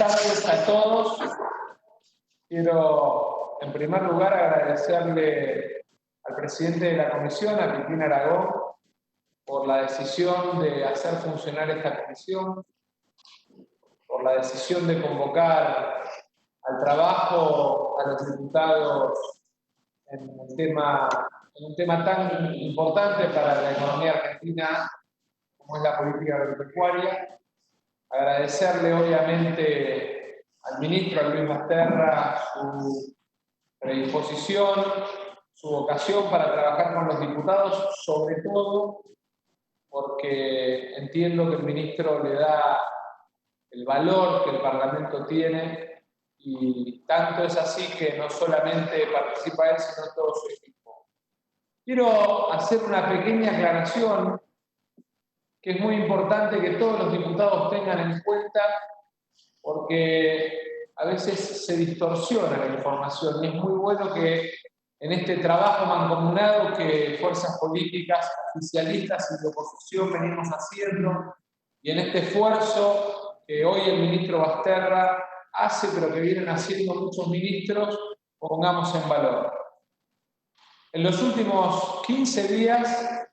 tardes a todos. Quiero, en primer lugar, agradecerle al presidente de la comisión, a Pitín Aragón, por la decisión de hacer funcionar esta comisión, por la decisión de convocar al trabajo a los diputados en un tema tan importante para la economía argentina como es la política agropecuaria. Agradecerle, obviamente, al ministro Luis Basterra su predisposición, su vocación para trabajar con los diputados, sobre todo porque entiendo que el ministro le da el valor que el Parlamento tiene, y tanto es así que no solamente participa él, sino todo su equipo. Quiero hacer una pequeña aclaración que es muy importante que todos los diputados tengan en cuenta, porque a veces se distorsiona la información y es muy bueno que en este trabajo mancomunado que fuerzas políticas, oficialistas y de oposición venimos haciendo, y en este esfuerzo que hoy el ministro Basterra hace, pero que vienen haciendo muchos ministros, pongamos en valor. En los últimos 15 días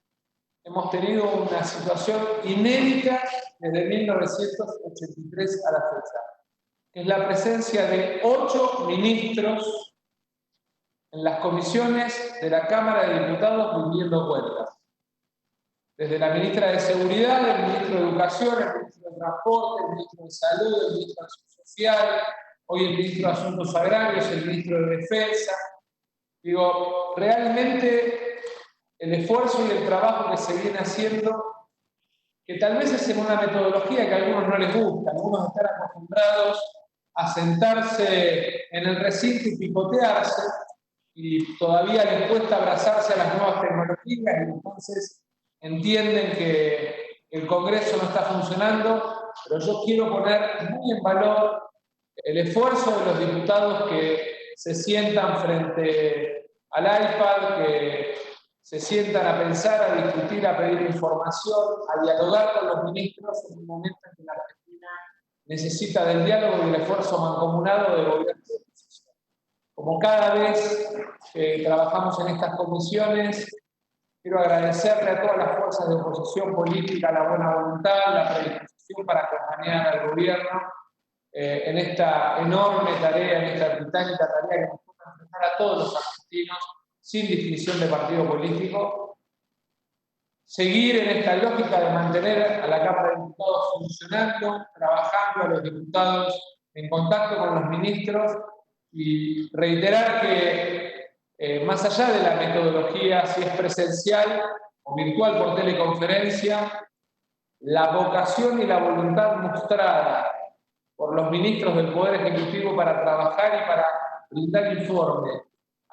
hemos tenido una situación inédita desde 1983 a la fecha, que es la presencia de 8 ministros en las comisiones de la Cámara de Diputados rindiendo cuentas. Desde la ministra de Seguridad, el ministro de Educación, el ministro de Transporte, el ministro de Salud, el ministro de Acción Social, hoy el ministro de Asuntos Agrarios, el ministro de Defensa. Digo, realmente el esfuerzo y el trabajo que se viene haciendo, que tal vez es en una metodología que a algunos no les gusta, algunos están acostumbrados a sentarse en el recinto y picotearse, y todavía les cuesta abrazarse a las nuevas tecnologías, y entonces entienden que el Congreso no está funcionando, pero yo quiero poner muy en valor el esfuerzo de los diputados que se sientan frente al iPad, que se sientan a pensar, a discutir, a pedir información, a dialogar con los ministros en un momento en que la Argentina necesita del diálogo y del esfuerzo mancomunado del gobierno de oposición. Como cada vez que trabajamos en estas comisiones, quiero agradecerle a todas las fuerzas de oposición política la buena voluntad, la predisposición para acompañar al gobierno en esta enorme tarea, en esta titánica tarea que nos toca enfrentar a todos los argentinos, sin distinción de partido político. Seguir en esta lógica de mantener a la Cámara de Diputados funcionando, trabajando, a los diputados en contacto con los ministros, y reiterar que más allá de la metodología, si es presencial o virtual por teleconferencia, la vocación y la voluntad mostrada por los ministros del Poder Ejecutivo para trabajar y para brindar informe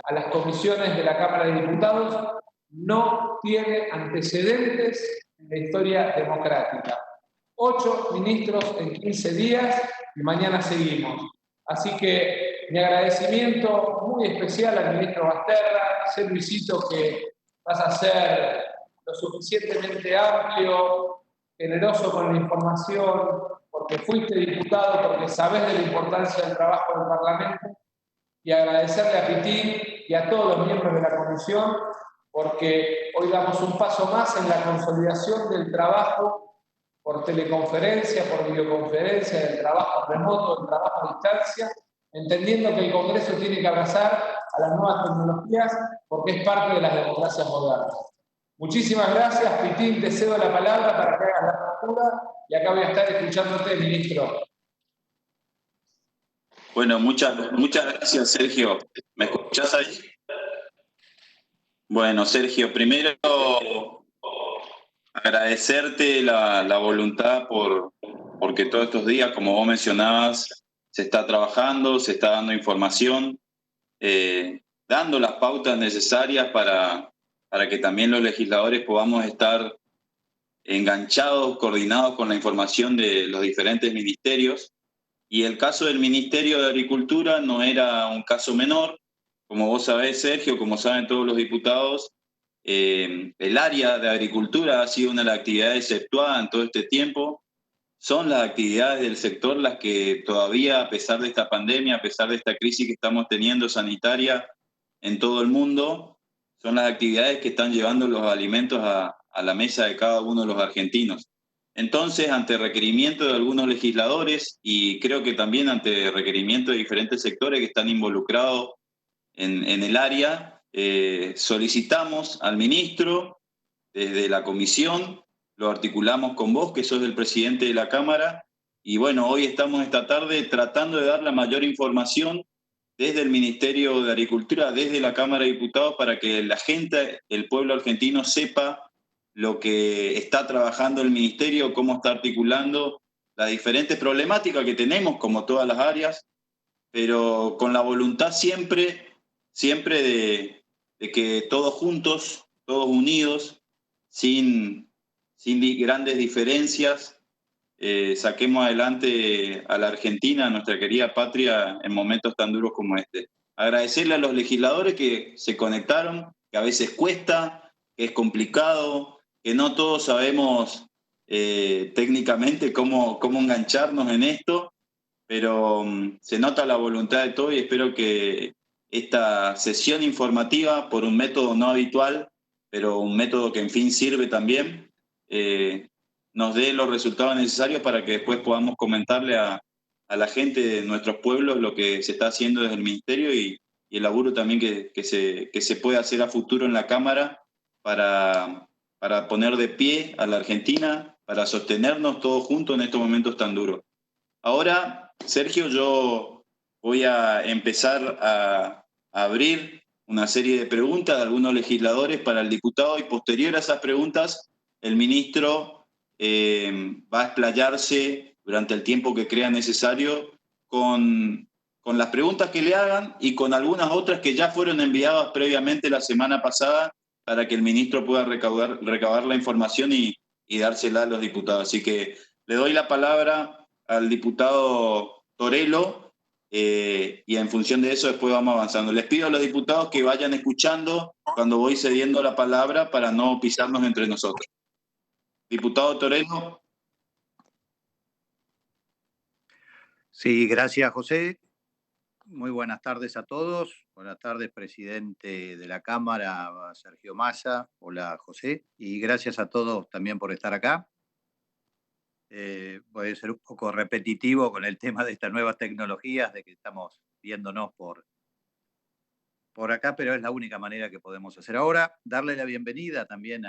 a las comisiones de la Cámara de Diputados no tiene antecedentes en la historia democrática. 8 ministros en 15 días y mañana seguimos. Así que mi agradecimiento muy especial al ministro Basterra. Sé, Luisito, que vas a ser lo suficientemente amplio, generoso con la información, porque fuiste diputado, porque sabés de la importancia del trabajo del Parlamento, y agradecerle a Pitín y a todos los miembros de la comisión, porque hoy damos un paso más en la consolidación del trabajo por teleconferencia, por videoconferencia, del trabajo remoto, del trabajo a distancia, entendiendo que el Congreso tiene que abrazar a las nuevas tecnologías porque es parte de las democracias modernas. Muchísimas gracias, Pitín, te cedo la palabra para que hagas la apertura, y acá voy a estar escuchándote, ministro. Bueno, muchas gracias, Sergio. ¿Me escuchás ahí? Bueno, Sergio, primero agradecerte la voluntad porque todos estos días, como vos mencionabas, se está trabajando, se está dando información, dando las pautas necesarias para que también los legisladores podamos estar enganchados, coordinados con la información de los diferentes ministerios. Y el caso del Ministerio de Agricultura no era un caso menor. Como vos sabés, Sergio, como saben todos los diputados, el área de agricultura ha sido una de las actividades exceptuadas en todo este tiempo. son las actividades del sector las que todavía, a pesar de esta pandemia, a pesar de esta crisis que estamos teniendo sanitaria en todo el mundo, son las actividades que están llevando los alimentos a la mesa de cada uno de los argentinos. Entonces, ante requerimiento de algunos legisladores y creo que también ante requerimiento de diferentes sectores que están involucrados en el área, solicitamos al ministro desde la comisión, lo articulamos con vos, que sos el presidente de la Cámara, y bueno, hoy estamos esta tarde tratando de dar la mayor información desde el Ministerio de Agricultura, desde la Cámara de Diputados, para que la gente, el pueblo argentino, sepa lo que está trabajando el Ministerio, cómo está articulando las diferentes problemáticas que tenemos, como todas las áreas, pero con la voluntad siempre de que todos juntos, todos unidos, sin grandes diferencias, saquemos adelante a la Argentina, a nuestra querida patria, en momentos tan duros como este. Agradecerle a los legisladores que se conectaron, que a veces cuesta, que es complicado, que no todos sabemos técnicamente cómo engancharnos en esto, pero se nota la voluntad de todo y espero que esta sesión informativa, por un método no habitual, pero un método que en fin sirve también, nos dé los resultados necesarios para que después podamos comentarle a la gente de nuestros pueblos lo que se está haciendo desde el Ministerio y el laburo también que se puede hacer a futuro en la Cámara para poner de pie a la Argentina, para sostenernos todos juntos en estos momentos tan duros. Ahora, Sergio, yo voy a empezar a abrir una serie de preguntas de algunos legisladores para el diputado y posterior a esas preguntas, el ministro va a explayarse durante el tiempo que crea necesario con las preguntas que le hagan y con algunas otras que ya fueron enviadas previamente la semana pasada para que el ministro pueda recabar la información y dársela a los diputados. Así que le doy la palabra al diputado Torello y en función de eso después vamos avanzando. Les pido a los diputados que vayan escuchando cuando voy cediendo la palabra para no pisarnos entre nosotros. Diputado Torello. Sí, gracias, José. Muy buenas tardes a todos. Buenas tardes, presidente de la Cámara, Sergio Massa. Hola, José. Y gracias a todos también por estar acá. Voy a ser un poco repetitivo con el tema de estas nuevas tecnologías, de que estamos viéndonos por acá, pero es la única manera que podemos hacer ahora. Darle la bienvenida también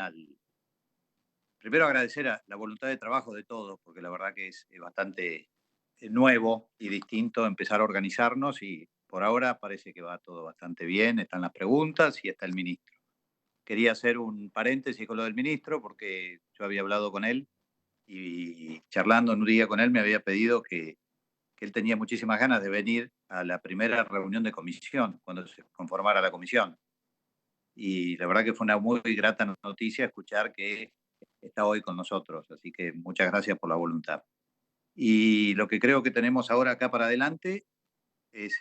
primero agradecer a la voluntad de trabajo de todos, porque la verdad que es bastante nuevo y distinto empezar a organizarnos y por ahora parece que va todo bastante bien, están las preguntas y está el ministro. Quería hacer un paréntesis con lo del ministro porque yo había hablado con él y charlando en un día con él me había pedido que él tenía muchísimas ganas de venir a la primera reunión de comisión, cuando se conformara la comisión. Y la verdad que fue una muy grata noticia escuchar que está hoy con nosotros, así que muchas gracias por la voluntad. Y lo que creo que tenemos ahora acá para adelante es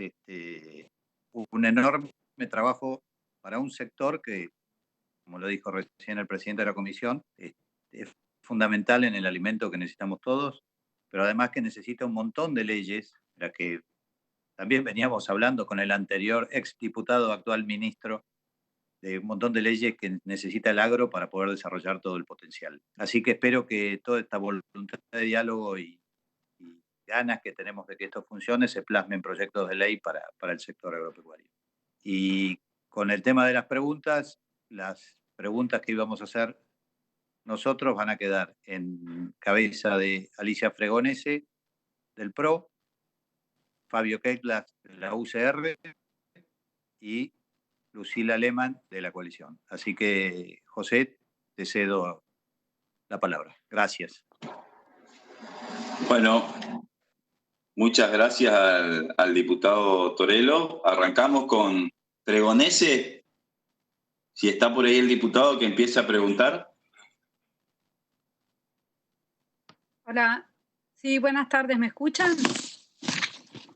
un enorme trabajo para un sector que, como lo dijo recién el presidente de la comisión, es fundamental en el alimento que necesitamos todos, pero además que necesita un montón de leyes, la que también veníamos hablando con el anterior exdiputado, actual ministro, de un montón de leyes que necesita el agro para poder desarrollar todo el potencial. Así que espero que toda esta voluntad de diálogo y ganas que tenemos de que esto funcione se plasmen proyectos de ley para el sector agropecuario. Y con el tema de las preguntas que íbamos a hacer nosotros van a quedar en cabeza de Alicia Fregonese, del PRO, Fabio Keiklas, de la UCR, y Lucila Lehmann, de la coalición. Así que, José, te cedo la palabra. Gracias. Bueno, muchas gracias al diputado Torello. Arrancamos con Fregonese. Si está por ahí el diputado, que empiece a preguntar. Hola. Sí, buenas tardes. ¿Me escuchan?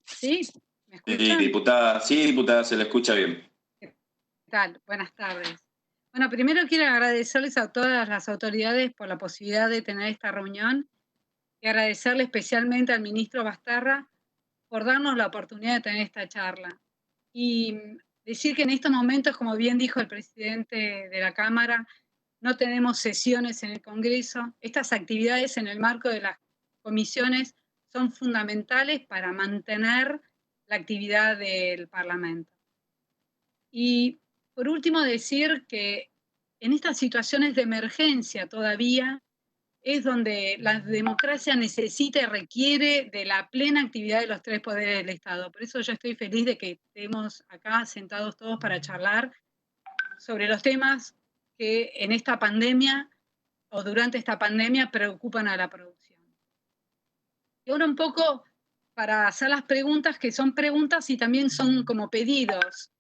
¿Sí? ¿Me escuchan? Sí, diputada, se le escucha bien. ¿Qué tal? Buenas tardes. Bueno, primero quiero agradecerles a todas las autoridades por la posibilidad de tener esta reunión y agradecerle especialmente al ministro Bastarra por darnos la oportunidad de tener esta charla. Y decir que en estos momentos, como bien dijo el presidente de la Cámara, no tenemos sesiones en el Congreso. Estas actividades en el marco de las comisiones son fundamentales para mantener la actividad del Parlamento. Y por último, decir que en estas situaciones de emergencia todavía es donde la democracia necesita y requiere de la plena actividad de los tres poderes del Estado. Por eso yo estoy feliz de que estemos acá sentados todos para charlar sobre los temas que en esta pandemia o durante esta pandemia preocupan a la producción. Y ahora un poco para hacer las preguntas, que son preguntas y también son como pedidos.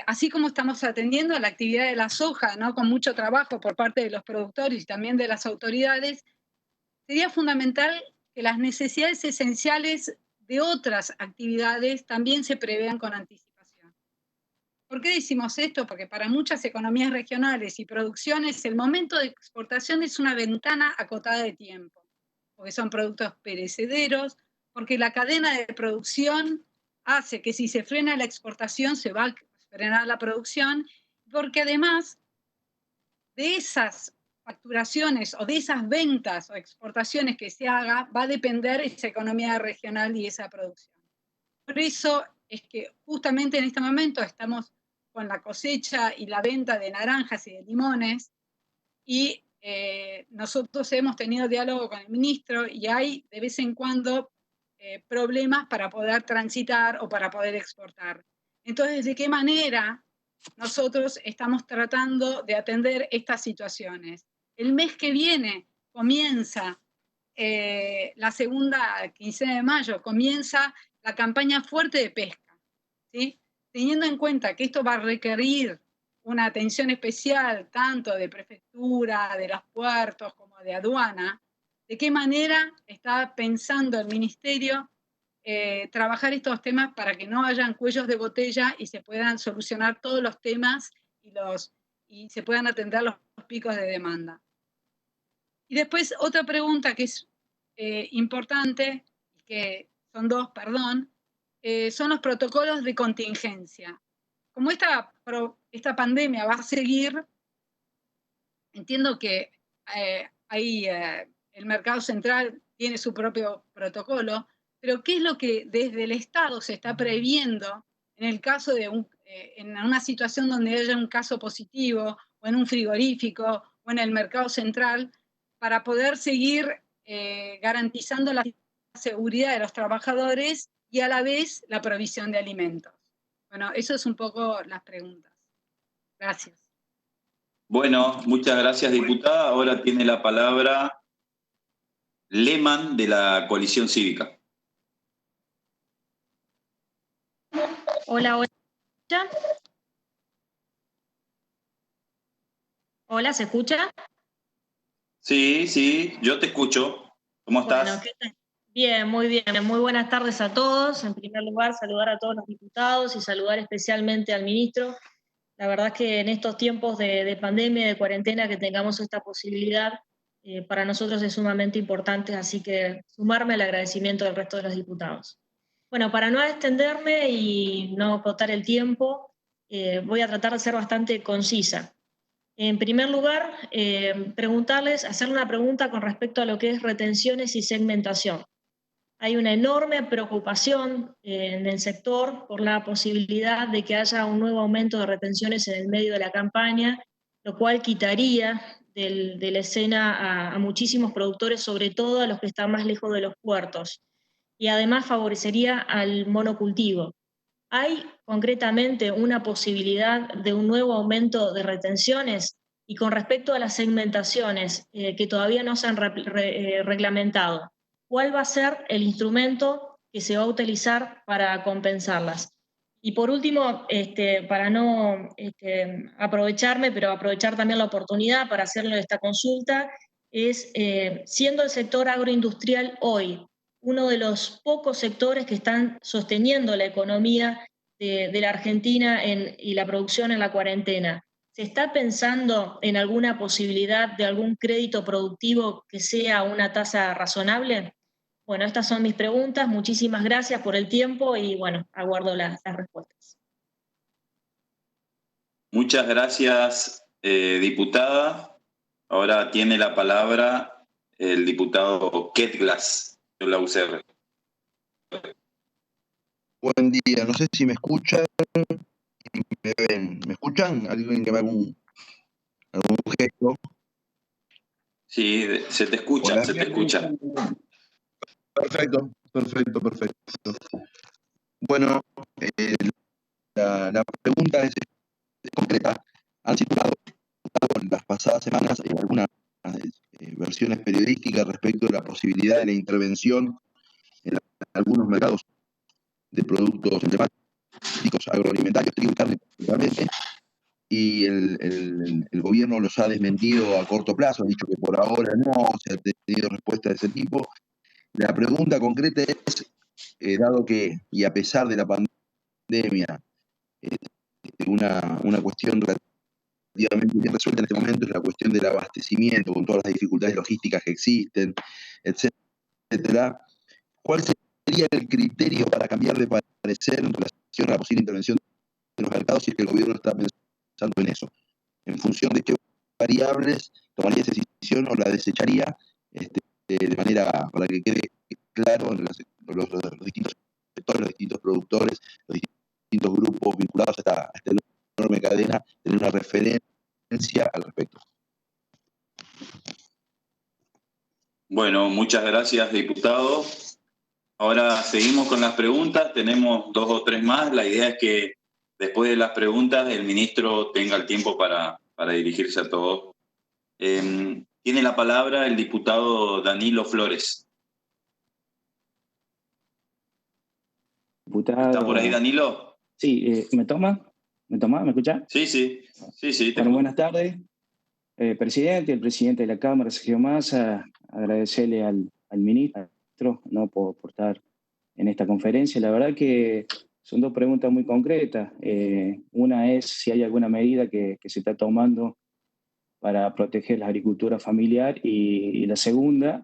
Así como estamos atendiendo a la actividad de la soja, ¿no? Con mucho trabajo por parte de los productores y también de las autoridades, sería fundamental que las necesidades esenciales de otras actividades también se prevean con anticipación. ¿Por qué decimos esto? Porque para muchas economías regionales y producciones el momento de exportación es una ventana acotada de tiempo, porque son productos perecederos, porque la cadena de producción hace que si se frena la exportación se va a frenar la producción, porque además de esas facturaciones o de esas ventas o exportaciones que se haga, va a depender esa economía regional y esa producción. Por eso es que justamente en este momento estamos con la cosecha y la venta de naranjas y de limones y nosotros hemos tenido diálogo con el ministro y hay de vez en cuando problemas para poder transitar o para poder exportar. Entonces, ¿de qué manera nosotros estamos tratando de atender estas situaciones? El mes que viene comienza la segunda quincena de mayo, comienza la campaña fuerte de pesca, ¿sí? Teniendo en cuenta que esto va a requerir una atención especial tanto de prefectura, de los puertos como de aduana, ¿de qué manera está pensando el ministerio trabajar estos temas para que no hayan cuellos de botella y se puedan solucionar todos los temas y se puedan atender los picos de demanda? Y después otra pregunta que es importante, que son dos, perdón, son los protocolos de contingencia. Como esta pandemia va a seguir, entiendo que el mercado central tiene su propio protocolo, pero ¿qué es lo que desde el Estado se está previendo en el caso de en una situación donde haya un caso positivo o en un frigorífico o en el mercado central para poder seguir garantizando la seguridad de los trabajadores y a la vez la provisión de alimentos? Bueno, eso es un poco las preguntas. Gracias. Bueno, muchas gracias, diputada. Ahora tiene la palabra Lehmann, de la Coalición Cívica. Hola, hola. Hola, ¿se escucha? Sí, yo te escucho. ¿Cómo estás? Bueno, ¿qué tal? Bien, muy bien. Muy buenas tardes a todos. En primer lugar, saludar a todos los diputados y saludar especialmente al ministro. La verdad es que en estos tiempos de pandemia, de cuarentena, que tengamos esta posibilidad, para nosotros es sumamente importante, así que sumarme al agradecimiento del resto de los diputados. Bueno, para no extenderme y no acotar el tiempo, voy a tratar de ser bastante concisa. En primer lugar, hacer una pregunta con respecto a lo que es retenciones y segmentación. Hay una enorme preocupación en el sector por la posibilidad de que haya un nuevo aumento de retenciones en el medio de la campaña, lo cual quitaría de la escena a muchísimos productores, sobre todo a los que están más lejos de los puertos, y además favorecería al monocultivo. ¿Hay concretamente una posibilidad de un nuevo aumento de retenciones? Y con respecto a las segmentaciones que todavía no se han reglamentado, ¿cuál va a ser el instrumento que se va a utilizar para compensarlas? Y por último, para no aprovecharme, pero aprovechar también la oportunidad para hacerle esta consulta, es siendo el sector agroindustrial hoy uno de los pocos sectores que están sosteniendo la economía de la Argentina y la producción en la cuarentena. ¿Se está pensando en alguna posibilidad de algún crédito productivo que sea una tasa razonable? Bueno, estas son mis preguntas. Muchísimas gracias por el tiempo y bueno, aguardo las respuestas. Muchas gracias, diputada. Ahora tiene la palabra el diputado Ket Glass, de la UCR. Buen día, no sé si me escuchan, me ven. ¿Me escuchan? ¿Alguien que me haga algún gesto? Sí, se te escucha, Hola. se te escucha. Perfecto. Bueno, la pregunta es concreta. Han circulado en las pasadas semanas algunas versiones periodísticas respecto de la posibilidad de la intervención en algunos mercados de productos emblemáticos agroalimentarios, trigo y carne principalmente, y el gobierno los ha desmentido a corto plazo, ha dicho que por ahora no se ha tenido respuesta de ese tipo. La pregunta concreta es, dado que, y a pesar de la pandemia, una cuestión relativamente bien resuelta en este momento es la cuestión del abastecimiento, con todas las dificultades logísticas que existen, etcétera. ¿Cuál sería el criterio para cambiar de parecer en relación a la posible intervención de los mercados si es que el gobierno está pensando en eso? ¿En función de qué variables tomaría esa decisión o la desecharía de manera para que quede claro en los distintos sectores, los distintos productores, los distintos grupos vinculados a esta enorme cadena, tener una referencia al respecto? Bueno, muchas gracias, diputado. Ahora seguimos con las preguntas. Tenemos 2 o 3 más. La idea es que después de las preguntas el ministro tenga el tiempo para dirigirse a todos. Tiene la palabra el diputado Danilo Flores. Diputado. ¿Está por ahí, Danilo? Sí, ¿me toma? ¿Me escucha? Sí. Bueno, buenas tardes. El presidente de la Cámara, Sergio Massa, agradecerle al ministro, ¿no? por estar en esta conferencia. La verdad que son 2 preguntas muy concretas. Una es si hay alguna medida que se está tomando para proteger la agricultura familiar y la segunda,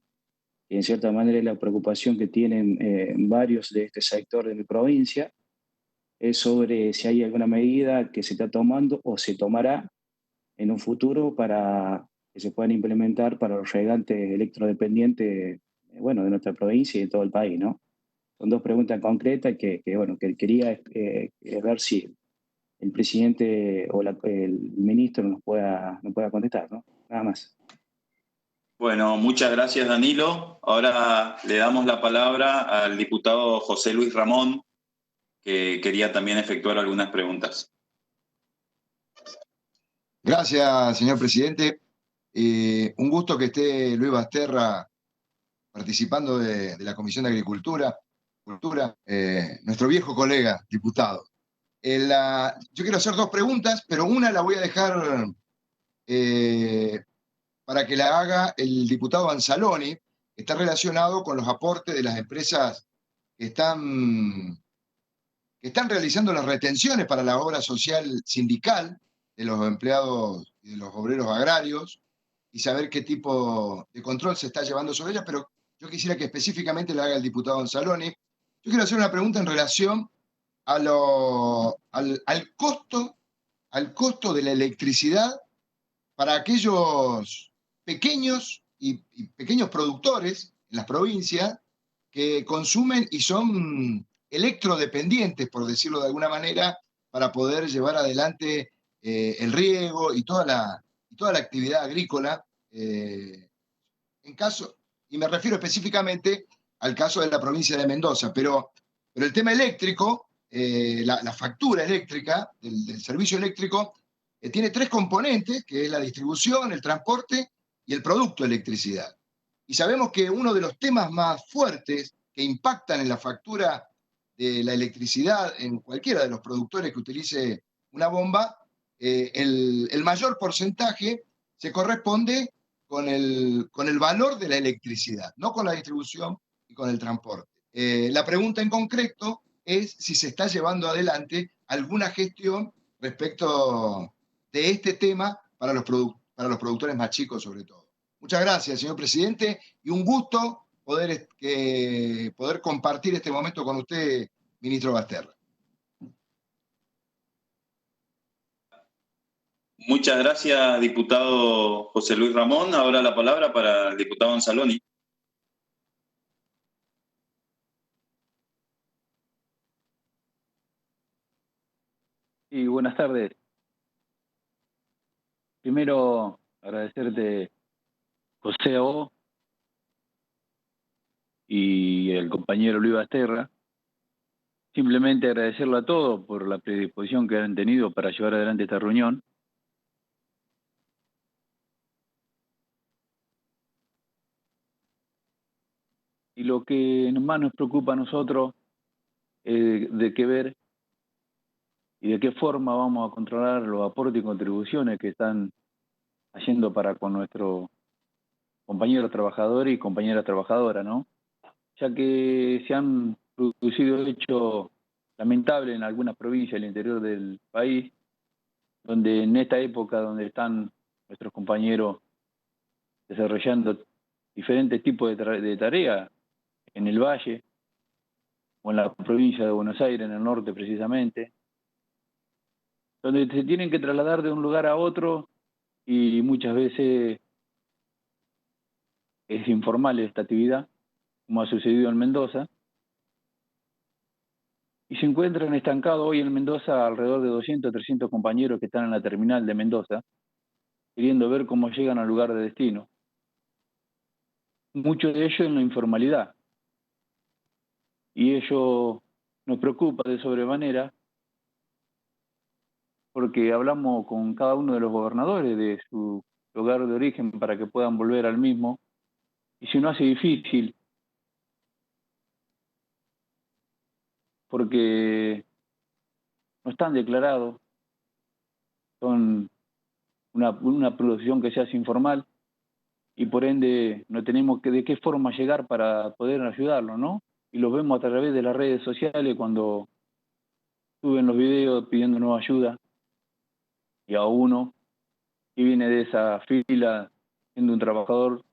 en cierta manera, es la preocupación que tienen varios de este sector de mi provincia, es sobre si hay alguna medida que se está tomando o se tomará en un futuro para que se puedan implementar para los regantes electrodependientes, bueno, de nuestra provincia y de todo el país, ¿no? Son 2 preguntas concretas que quería ver si el presidente o el ministro nos pueda contestar, ¿no? Nada más. Bueno, muchas gracias, Danilo. Ahora le damos la palabra al diputado José Luis Ramón, que quería también efectuar algunas preguntas. Gracias, señor presidente. Un gusto que esté Luis Basterra participando de la Comisión de Agricultura, nuestro viejo colega, diputado. Yo quiero hacer 2 preguntas, pero una la voy a dejar para que la haga el diputado Anzaloni, que está relacionado con los aportes de las empresas que están realizando las retenciones para la obra social sindical de los empleados y de los obreros agrarios, y saber qué tipo de control se está llevando sobre ellas, pero yo quisiera que específicamente la haga el diputado Anzaloni. Yo quiero hacer una pregunta en relación al costo de la electricidad para aquellos pequeños y pequeños productores en las provincias que consumen y son electrodependientes, por decirlo de alguna manera, para poder llevar adelante el riego y toda la actividad agrícola. Y me refiero específicamente al caso de la provincia de Mendoza, pero el tema eléctrico, la factura eléctrica del servicio eléctrico, tiene 3 componentes, que es la distribución, el transporte y el producto de electricidad. Y sabemos que uno de los temas más fuertes que impactan en la factura de la electricidad en cualquiera de los productores que utilice una bomba, el mayor porcentaje se corresponde con el valor de la electricidad, no con la distribución y con el transporte. La pregunta en concreto es si se está llevando adelante alguna gestión respecto de este tema para los productores más chicos sobre todo. Muchas gracias, señor presidente, y un gusto poder compartir este momento con usted, ministro Basterra. Muchas gracias, diputado José Luis Ramón. Ahora la palabra para el diputado Anzaloni. Y buenas tardes. Primero, agradecerte, José O. y el compañero Luis Basterra. Simplemente agradecerlo a todos por la predisposición que han tenido para llevar adelante esta reunión. Y lo que más nos preocupa a nosotros es de qué ver y de qué forma vamos a controlar los aportes y contribuciones que están haciendo para con nuestros compañeros trabajadores y compañeras trabajadoras, ¿no? Ya que se han producido hechos lamentables en algunas provincias del interior del país, donde en esta época donde están nuestros compañeros desarrollando diferentes tipos de tareas en el Valle o en la provincia de Buenos Aires, en el norte precisamente, donde se tienen que trasladar de un lugar a otro y muchas veces es informal esta actividad, como ha sucedido en Mendoza, y se encuentran estancados hoy en Mendoza alrededor de 200 300 compañeros que están en la terminal de Mendoza, queriendo ver cómo llegan al lugar de destino. Muchos de ellos en la informalidad. Y ello nos preocupa de sobremanera porque hablamos con cada uno de los gobernadores de su lugar de origen para que puedan volver al mismo. Y se nos hace difícil porque no están declarados, son una producción que se hace informal y por ende no tenemos de qué forma llegar para poder ayudarlos, ¿no? Y los vemos a través de las redes sociales cuando suben los videos pidiéndonos ayuda y a uno que viene de esa fila siendo un trabajador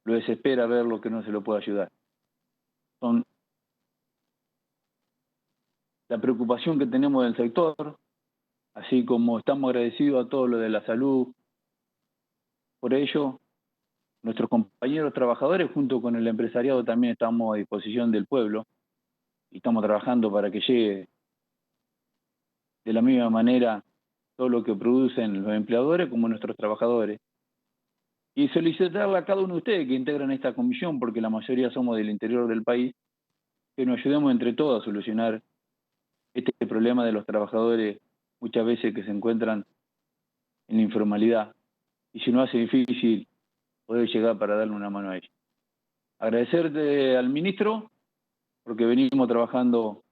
lo desespera ver lo que no se lo puede ayudar. Son la preocupación que tenemos del sector, así como estamos agradecidos a todo lo de la salud. Por ello, nuestros compañeros trabajadores junto con el empresariado también estamos a disposición del pueblo y estamos trabajando para que llegue de la misma manera todo lo que producen los empleadores como nuestros trabajadores. Y solicitarle a cada uno de ustedes que integran esta comisión, porque la mayoría somos del interior del país, que nos ayudemos entre todos a solucionar este problema de los trabajadores muchas veces que se encuentran en la informalidad y se nos hace difícil poder llegar para darle una mano a ellos. Agradecerte al ministro porque venimos trabajando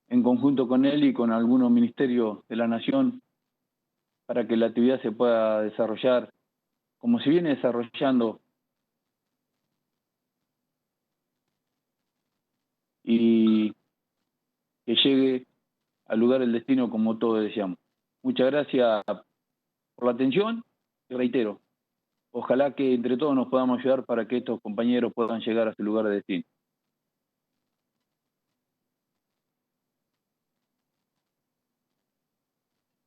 en conjunto con él y con algunos ministerios de la Nación para que la actividad se pueda desarrollar como se viene desarrollando y que llegue al lugar del destino como todos deseamos. Muchas gracias por la atención y reitero, ojalá que entre todos nos podamos ayudar para que estos compañeros puedan llegar a su lugar de destino.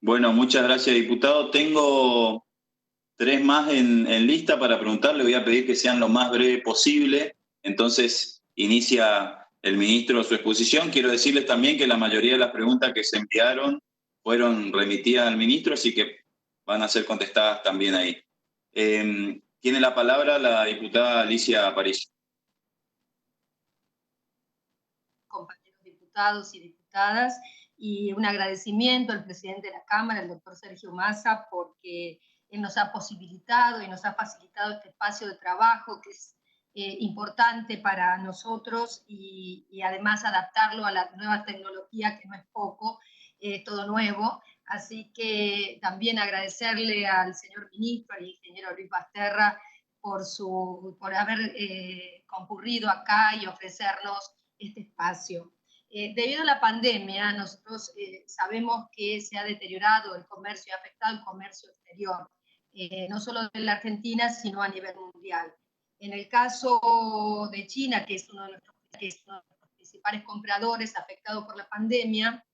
Bueno, muchas gracias, diputado. Tengo 3 más en lista para preguntarle. Voy a pedir que sean lo más breve posible. Entonces, inicia el ministro su exposición. Quiero decirles también que la mayoría de las preguntas que se enviaron fueron remitidas al ministro, así que van a ser contestadas también ahí. Tiene la palabra la diputada Alicia Aparicio. Compañeros diputados y diputadas, y un agradecimiento al presidente de la Cámara, el doctor Sergio Massa, porque él nos ha posibilitado y nos ha facilitado este espacio de trabajo que es importante para nosotros y además adaptarlo a la nueva tecnología, que no es poco, todo nuevo. Así que también agradecerle al señor ministro, al ingeniero Luis Basterra, por haber concurrido acá y ofrecernos este espacio. Debido a la pandemia, nosotros sabemos que se ha deteriorado el comercio y ha afectado el comercio exterior, no solo de la Argentina, sino a nivel mundial. En el caso de China, que es uno de nuestros principales compradores afectados por la pandemia,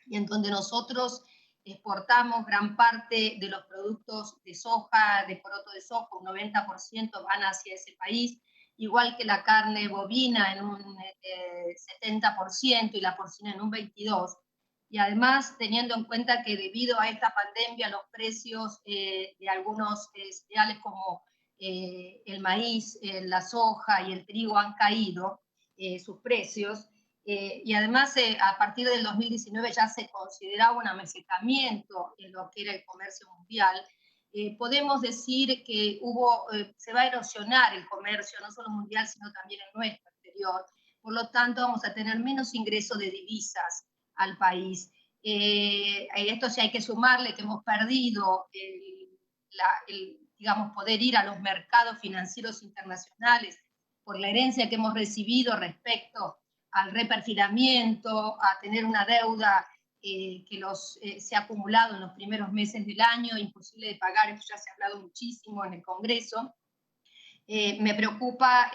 y en donde nosotros exportamos gran parte de los productos de soja, de poroto de soja, un 90% van hacia ese país, igual que la carne bovina en un 70% y la porcina en un 22%. Y además, teniendo en cuenta que debido a esta pandemia, los precios de algunos cereales como el maíz, la soja y el trigo han caído sus precios, y además a partir del 2019 ya se consideraba un amesetamiento en lo que era el comercio mundial. Podemos decir que se va a erosionar el comercio, no solo mundial, sino también en nuestro exterior. Por lo tanto, vamos a tener menos ingreso de divisas al país. Esto sí hay que sumarle que hemos perdido digamos, poder ir a los mercados financieros internacionales por la herencia que hemos recibido respecto al reperfilamiento, a tener una deuda que se ha acumulado en los primeros meses del año, imposible de pagar, esto ya se ha hablado muchísimo en el Congreso. Me preocupa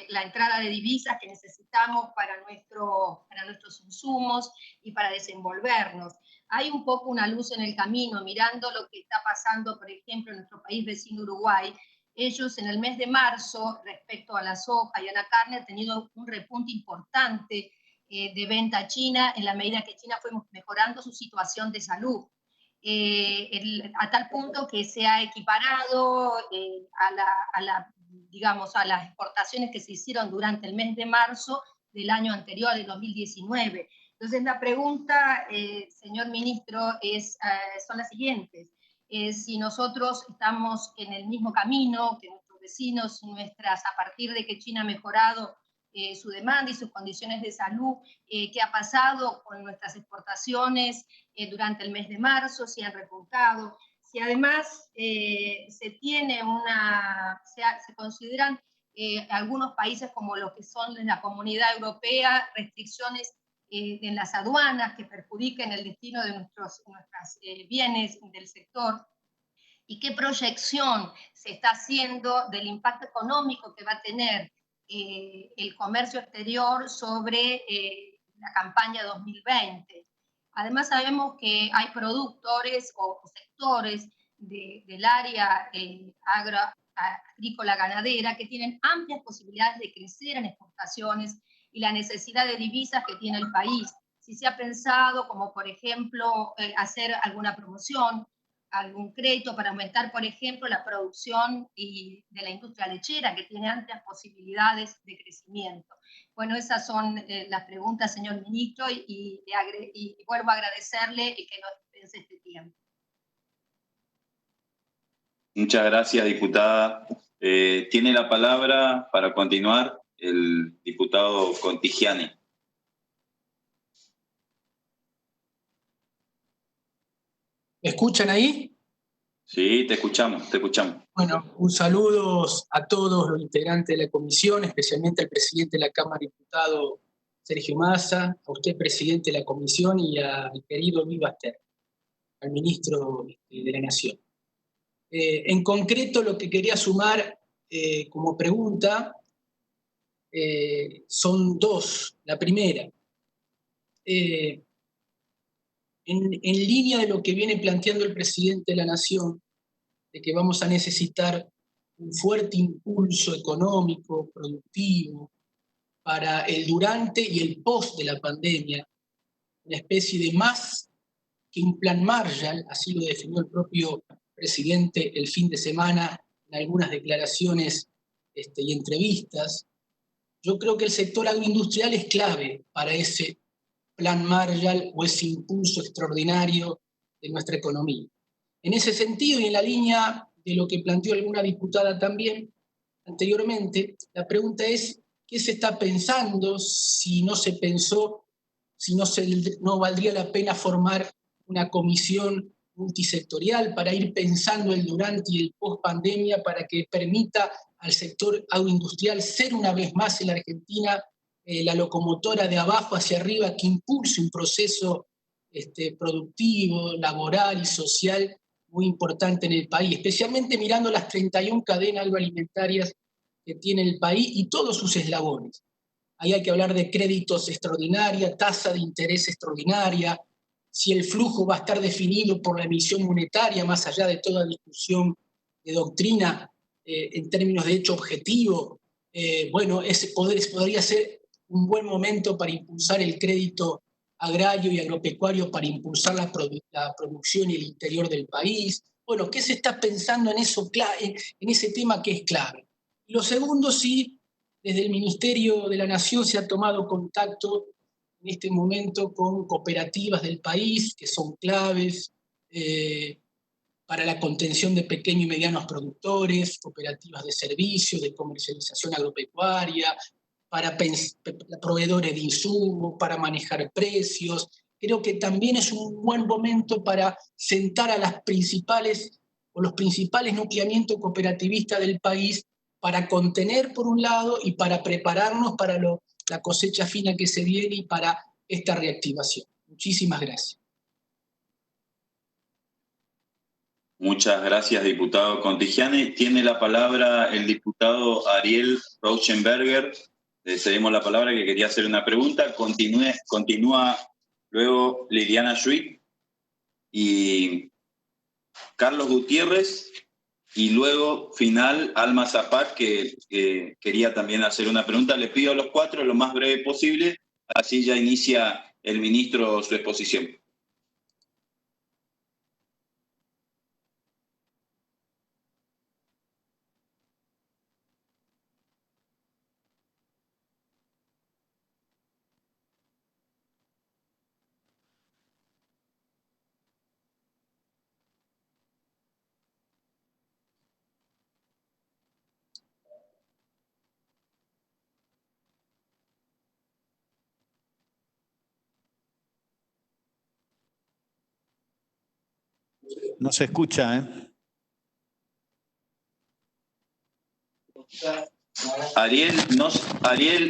la entrada de divisas que necesitamos para nuestros insumos y para desenvolvernos. Hay un poco una luz en el camino, mirando lo que está pasando, por ejemplo, en nuestro país vecino Uruguay. Ellos en el mes de marzo, respecto a la soja y a la carne, han tenido un repunte importante de venta a China, en la medida que China fue mejorando su situación de salud. A tal punto que se ha equiparado digamos, a las exportaciones que se hicieron durante el mes de marzo del año anterior, del 2019. Entonces, la pregunta, señor ministro, son las siguientes. Si nosotros estamos en el mismo camino que nuestros vecinos, a partir de que China ha mejorado su demanda y sus condiciones de salud, qué ha pasado con nuestras exportaciones durante el mes de marzo, si han repuntado, si además se consideran algunos países como los que son en la Comunidad Europea, restricciones en las aduanas que perjudiquen el destino de nuestros bienes del sector, y qué proyección se está haciendo del impacto económico que va a tener el comercio exterior sobre la campaña 2020. Además sabemos que hay productores o sectores del área agrícola ganadera que tienen amplias posibilidades de crecer en exportaciones y la necesidad de divisas que tiene el país. Si se ha pensado, como por ejemplo, hacer alguna promoción, algún crédito para aumentar, por ejemplo, la producción de la industria lechera, que tiene amplias posibilidades de crecimiento. Bueno, esas son las preguntas, señor ministro, y vuelvo a agradecerle que nos dispense este tiempo. Muchas gracias, diputada. Tiene la palabra para continuar el diputado Contigiani. ¿Me escuchan ahí? Sí, te escuchamos, te escuchamos. Bueno, un saludo a todos los integrantes de la comisión, especialmente al presidente de la Cámara de Diputados, Sergio Massa, a usted, presidente de la comisión, y al querido Luis Basterra, al ministro de la Nación. En concreto, lo que quería sumar como pregunta son dos. La primera, en línea de lo que viene planteando el presidente de la Nación, de que vamos a necesitar un fuerte impulso económico, productivo, para el durante y el post de la pandemia, una especie de más que un plan Marshall, así lo definió el propio presidente el fin de semana en algunas declaraciones y entrevistas. Yo creo que el sector agroindustrial es clave para ese plan Marshall o ese impulso extraordinario de nuestra economía. En ese sentido, y en la línea de lo que planteó alguna diputada también anteriormente, la pregunta es, ¿qué se está pensando? Si no se pensó, si no valdría la pena formar una comisión multisectorial para ir pensando el durante y el post pandemia, para que permita al sector agroindustrial ser una vez más en la Argentina la locomotora de abajo hacia arriba que impulse un proceso productivo, laboral y social muy importante en el país, especialmente mirando las 31 cadenas agroalimentarias que tiene el país y todos sus eslabones. Ahí hay que hablar de créditos extraordinaria, tasa de interés extraordinaria, si el flujo va a estar definido por la emisión monetaria, más allá de toda discusión de doctrina en términos de hecho objetivo. Bueno, ese podría ser un buen momento para impulsar el crédito agrario y agropecuario, para impulsar la producción y el interior del país. Bueno, ¿qué se está pensando en ese tema que es clave? Y lo segundo, sí, desde el Ministerio de la Nación se ha tomado contacto en este momento con cooperativas del país que son claves para la contención de pequeños y medianos productores, cooperativas de servicios, de comercialización agropecuaria, para proveedores de insumos, para manejar precios. Creo que también es un buen momento para sentar a los principales nucleamientos cooperativistas del país para contener por un lado y para prepararnos para la cosecha fina que se viene y para esta reactivación. Muchísimas gracias. Muchas gracias, diputado Contigiani. Tiene la palabra el diputado Ariel Rauschenberger. Le cedemos la palabra, que quería hacer una pregunta. Continúa luego Liliana Schwick y Carlos Gutiérrez, y luego final Alma Zapat, que quería también hacer una pregunta. Le pido a los cuatro lo más breve posible, así ya inicia el ministro su exposición. No se escucha, ¿eh? Ariel,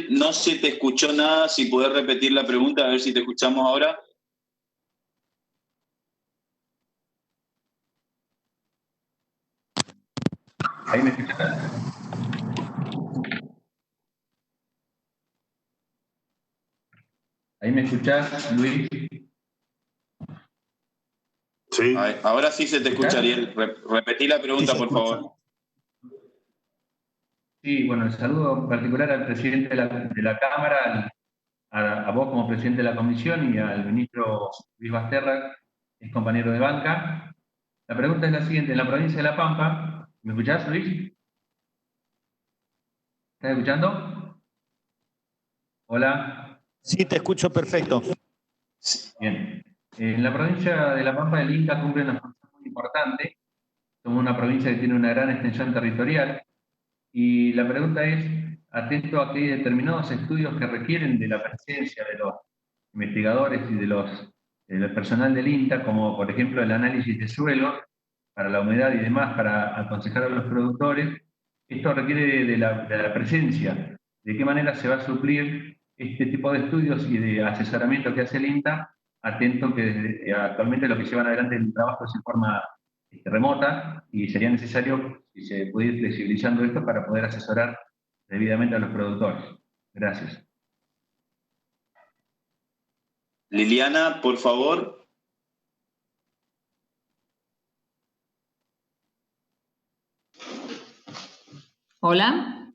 no se te escuchó nada. Si podés repetir la pregunta, a ver si te escuchamos ahora. Ahí me escuchás. ¿Ahí me escuchás, Luis? Sí. Ahora sí se te escucha, Ariel. Repetí la pregunta, sí, por favor. Sí, bueno, el saludo en particular al presidente de la Cámara, a vos como presidente de la Comisión y al ministro Luis Basterra, es compañero de banca. La pregunta es la siguiente: en la provincia de La Pampa, ¿me escuchás, Luis? ¿Estás escuchando? Hola. Sí, te escucho perfecto. Bien. En la provincia de La Pampa, el Inca cumple una función muy importante. Somos una provincia que tiene una gran extensión territorial. Y la pregunta es, atento a que hay determinados estudios que requieren de la presencia de los investigadores y del personal del INTA, como por ejemplo el análisis de suelo para la humedad y demás, para aconsejar a los productores. Esto requiere de la presencia. ¿De qué manera se va a suplir este tipo de estudios y de asesoramiento que hace el INTA? Atento que actualmente lo que llevan adelante el trabajo es en forma remota, y sería necesario si se puede ir flexibilizando esto para poder asesorar debidamente a los productores. Gracias. Liliana, por favor. Hola.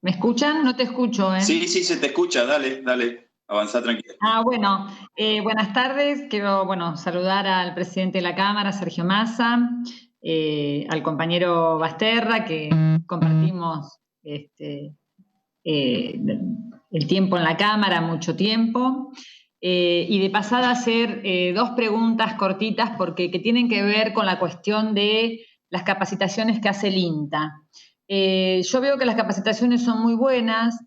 ¿Me escuchan? No te escucho, ¿eh? Sí, se te escucha. Dale. Avanzá tranquila. Bueno, buenas tardes. Quiero, saludar al presidente de la Cámara, Sergio Massa, al compañero Basterra, que compartimos el tiempo en la Cámara, mucho tiempo. Y de pasada hacer dos preguntas cortitas que tienen que ver con la cuestión de las capacitaciones que hace el INTA. Yo veo que las capacitaciones son muy buenas.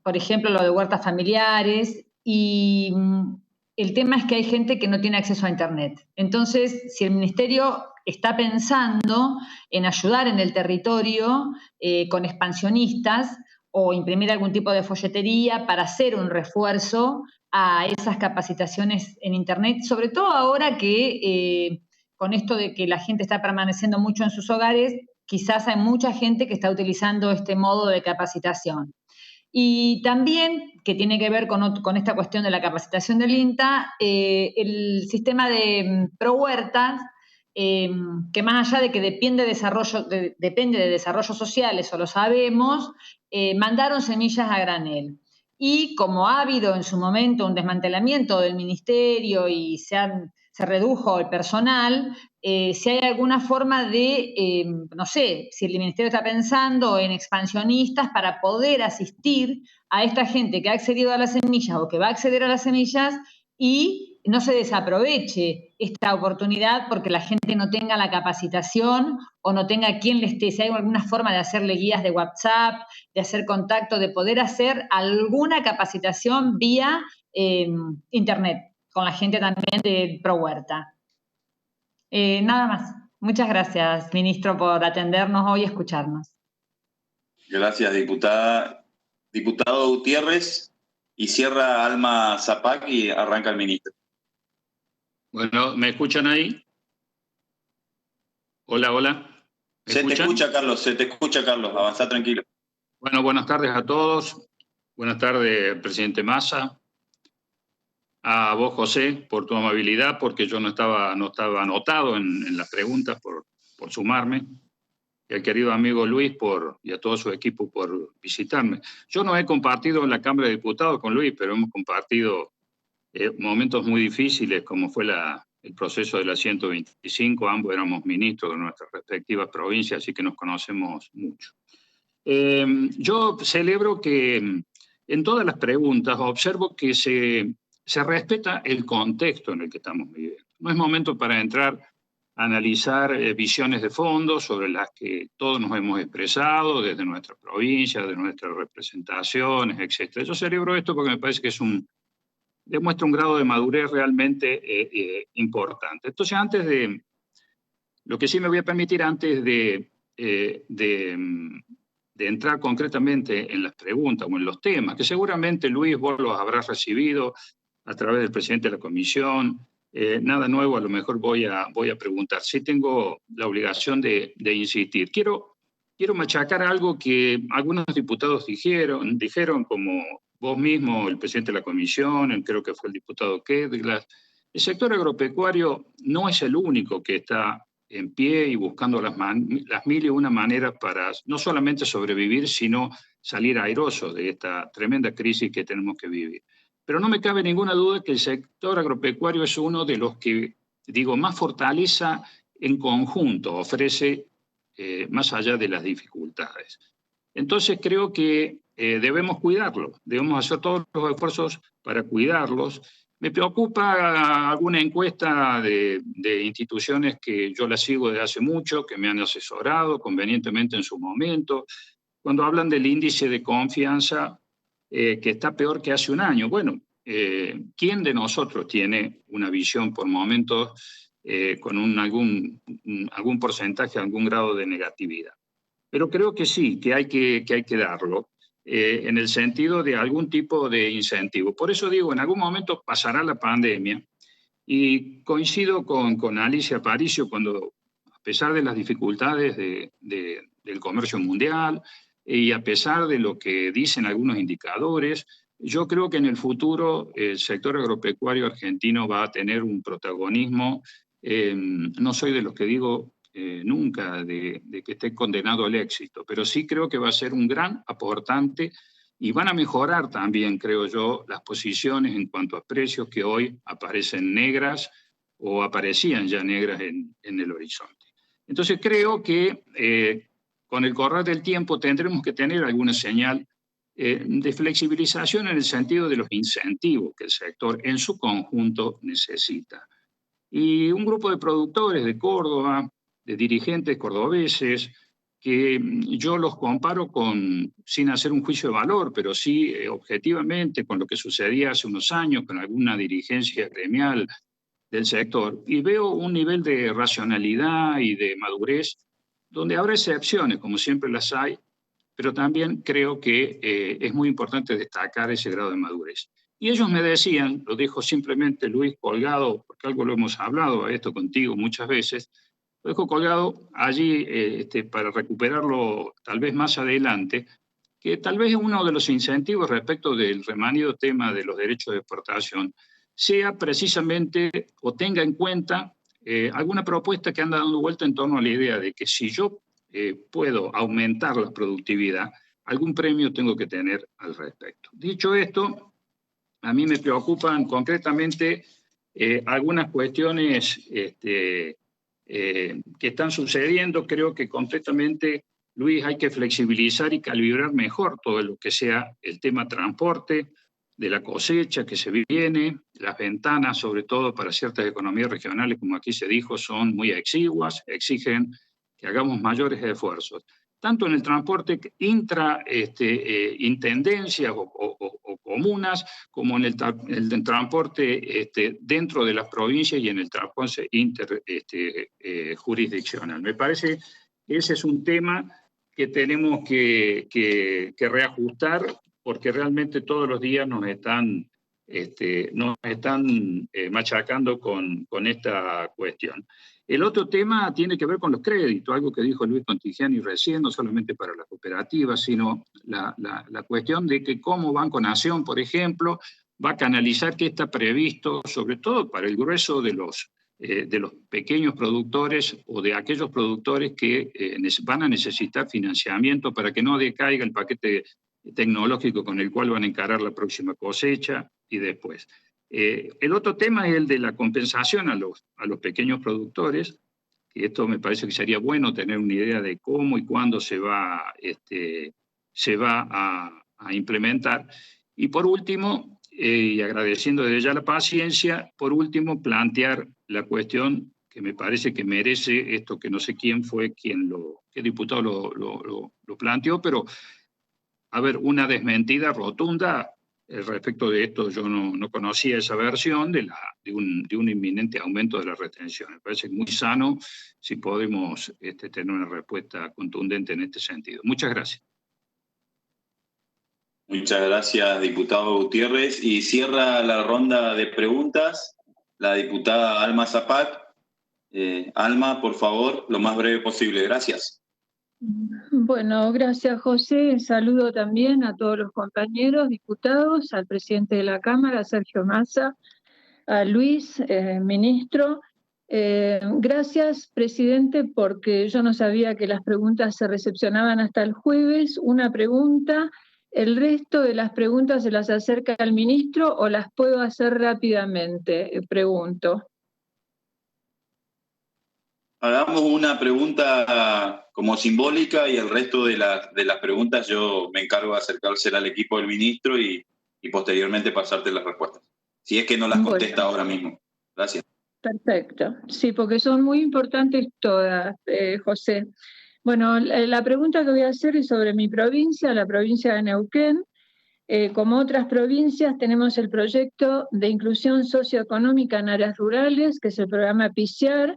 Por ejemplo, lo de huertas familiares, y el tema es que hay gente que no tiene acceso a Internet. Entonces, si el Ministerio está pensando en ayudar en el territorio con expansionistas, o imprimir algún tipo de folletería para hacer un refuerzo a esas capacitaciones en Internet, sobre todo ahora que con esto de que la gente está permaneciendo mucho en sus hogares, quizás hay mucha gente que está utilizando este modo de capacitación. Y también, que tiene que ver con esta cuestión de la capacitación del INTA, el sistema de ProHuertas, que más allá de que depende de desarrollo social, eso lo sabemos, mandaron semillas a granel. Y como ha habido en su momento un desmantelamiento del ministerio y se redujo el personal, si hay alguna forma de, no sé, si el ministerio está pensando en expansionistas para poder asistir a esta gente que ha accedido a las semillas o que va a acceder a las semillas y no se desaproveche esta oportunidad porque la gente no tenga la capacitación o no tenga quien le esté, si hay alguna forma de hacerle guías de WhatsApp, de hacer contacto, de poder hacer alguna capacitación vía Internet, con la gente también de ProHuerta. Nada más. Muchas gracias, ministro, por atendernos hoy y escucharnos. Gracias, diputada. Diputado Gutiérrez, y cierra Alma Zapac y arranca el ministro. Bueno, ¿me escuchan ahí? Hola, hola. Se te escucha, Carlos. Avanzá tranquilo. Bueno, buenas tardes a todos. Buenas tardes, presidente Massa. A vos, José, por tu amabilidad, porque yo no estaba anotado en las preguntas por sumarme. Y al querido amigo Luis y a todo su equipo por visitarme. Yo no he compartido en la Cámara de Diputados con Luis, pero hemos compartido momentos muy difíciles, como fue el proceso de la 125. Ambos éramos ministros de nuestras respectivas provincias, así que nos conocemos mucho. Yo celebro que en todas las preguntas observo que se respeta el contexto en el que estamos viviendo. No es momento para entrar a analizar visiones de fondo sobre las que todos nos hemos expresado desde nuestra provincia, de nuestras representaciones, etc. Yo celebro esto porque me parece que demuestra un grado de madurez realmente importante. Entonces, lo que sí me voy a permitir antes de entrar concretamente en las preguntas o en los temas, que seguramente, Luis, vos los habrás recibido a través del presidente de la comisión. Nada nuevo, a lo mejor voy a preguntar. Sí tengo la obligación de insistir. Quiero machacar algo que algunos diputados dijeron, como vos mismo, el presidente de la comisión, creo que fue el diputado Kedglas. El sector agropecuario no es el único que está en pie y buscando las mil y una maneras para no solamente sobrevivir, sino salir airoso de esta tremenda crisis que tenemos que vivir. Pero no me cabe ninguna duda que el sector agropecuario es uno de los que, más fortaleza en conjunto ofrece más allá de las dificultades. Entonces creo que debemos cuidarlo, debemos hacer todos los esfuerzos para cuidarlos. Me preocupa alguna encuesta de instituciones que yo las sigo desde hace mucho, que me han asesorado convenientemente en su momento, cuando hablan del índice de confianza que está peor que hace un año. Bueno, ¿quién de nosotros tiene una visión por momentos con algún porcentaje, algún grado de negatividad? Pero creo que sí, que hay que darlo en el sentido de algún tipo de incentivo. Por eso digo, en algún momento pasará la pandemia y coincido con Alicia Aparicio cuando, a pesar de las dificultades del comercio mundial, y a pesar de lo que dicen algunos indicadores, yo creo que en el futuro el sector agropecuario argentino va a tener un protagonismo. No soy de los que digo nunca de que esté condenado al éxito, pero sí creo que va a ser un gran aportante y van a mejorar también, creo yo, las posiciones en cuanto a precios que hoy aparecen negras o aparecían ya negras en el horizonte. Entonces creo que con el correr del tiempo tendremos que tener alguna señal de flexibilización en el sentido de los incentivos que el sector en su conjunto necesita. Y un grupo de productores de Córdoba, de dirigentes cordobeses, que yo los comparo sin hacer un juicio de valor, pero sí objetivamente con lo que sucedía hace unos años con alguna dirigencia gremial del sector, y veo un nivel de racionalidad y de madurez donde habrá excepciones, como siempre las hay, pero también creo que es muy importante destacar ese grado de madurez. Y ellos me decían, lo dejo simplemente Luis colgado, porque algo lo hemos hablado esto contigo muchas veces, lo dejo colgado allí para recuperarlo tal vez más adelante, que tal vez uno de los incentivos respecto del remanido tema de los derechos de exportación sea precisamente o tenga en cuenta alguna propuesta que anda dando vuelta en torno a la idea de que si yo puedo aumentar la productividad, algún premio tengo que tener al respecto. Dicho esto, a mí me preocupan concretamente algunas cuestiones que están sucediendo. Creo que concretamente, Luis, hay que flexibilizar y calibrar mejor todo lo que sea el tema transporte, de la cosecha que se viene. Las ventanas, sobre todo para ciertas economías regionales, como aquí se dijo, son muy exiguas, exigen que hagamos mayores esfuerzos, tanto en el transporte intra-intendencias o comunas, como en el transporte dentro de las provincias y en el transporte interjurisdiccional. Me parece que ese es un tema que tenemos que reajustar, porque realmente todos los días nos están machacando con esta cuestión. El otro tema tiene que ver con los créditos, algo que dijo Luis Contigiani recién, no solamente para las cooperativas, sino la cuestión de que cómo Banco Nación, por ejemplo, va a canalizar qué está previsto, sobre todo para el grueso de los pequeños productores o de aquellos productores que van a necesitar financiamiento para que no decaiga el paquete tecnológico con el cual van a encarar la próxima cosecha y después. El otro tema es el de la compensación a los pequeños productores, y esto me parece que sería bueno tener una idea de cómo y cuándo se va a implementar. Y por último, y agradeciendo desde ya la paciencia, por último plantear la cuestión que me parece que merece esto, que no sé quién fue qué diputado lo planteó, pero a ver, una desmentida rotunda respecto de esto. Yo no conocía esa versión de un inminente aumento de la retención. Me parece muy sano si podemos tener una respuesta contundente en este sentido. Muchas gracias. Muchas gracias, diputado Gutiérrez. Y cierra la ronda de preguntas la diputada Alma Zapac. Alma, por favor, lo más breve posible. Gracias. Bueno, gracias José. Saludo también a todos los compañeros diputados, al presidente de la Cámara, Sergio Massa, a Luis, ministro. Gracias, presidente, porque yo no sabía que las preguntas se recepcionaban hasta el jueves. Una pregunta, ¿el resto de las preguntas se las acerca al ministro o las puedo hacer rápidamente? Pregunto. Hagamos una pregunta como simbólica y el resto de las preguntas yo me encargo de acercársela al equipo del ministro y posteriormente pasarte las respuestas. Si es que no las contesta ahora mismo. Gracias. Perfecto. Sí, porque son muy importantes todas, José. Bueno, la pregunta que voy a hacer es sobre mi provincia, la provincia de Neuquén. Como otras provincias, tenemos el proyecto de inclusión socioeconómica en áreas rurales, que es el programa PICIAR.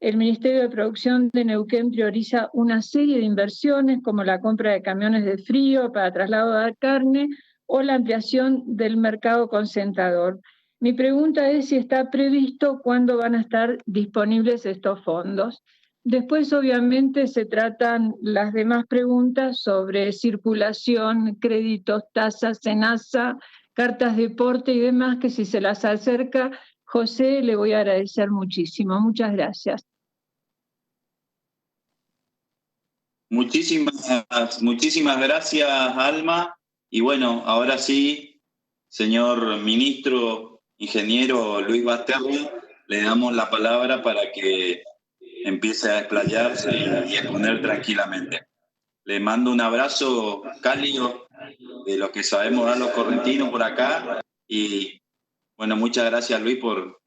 El Ministerio de Producción de Neuquén prioriza una serie de inversiones, como la compra de camiones de frío para traslado de carne o la ampliación del mercado concentrador. Mi pregunta es si está previsto cuándo van a estar disponibles estos fondos. Después, obviamente, se tratan las demás preguntas sobre circulación, créditos, tasas, SENASA, cartas de porte y demás, que si se las acerca José, le voy a agradecer muchísimo. Muchas gracias. Muchísimas gracias, Alma. Y bueno, ahora sí, señor ministro, ingeniero Luis Basterra, le damos la palabra para que empiece a explayarse y a exponer tranquilamente. Le mando un abrazo cálido de los que sabemos dar los correntinos por acá. Y bueno, muchas gracias, Luis, por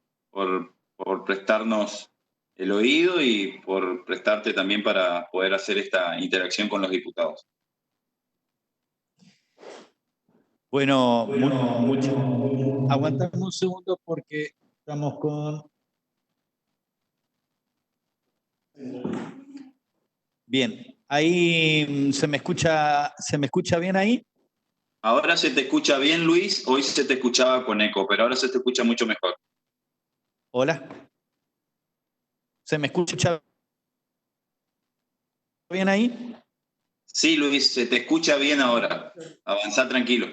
prestarnos el oído y por prestarte también para poder hacer esta interacción con los diputados. Bueno, aguantamos un segundo porque estamos con... Bien, Ahí se me escucha bien ahí. Ahora se te escucha bien, Luis. Hoy se te escuchaba con eco, pero ahora se te escucha mucho mejor. Hola. ¿Se me escucha bien ahí? Sí, Luis, se te escucha bien ahora. Avanzá tranquilo.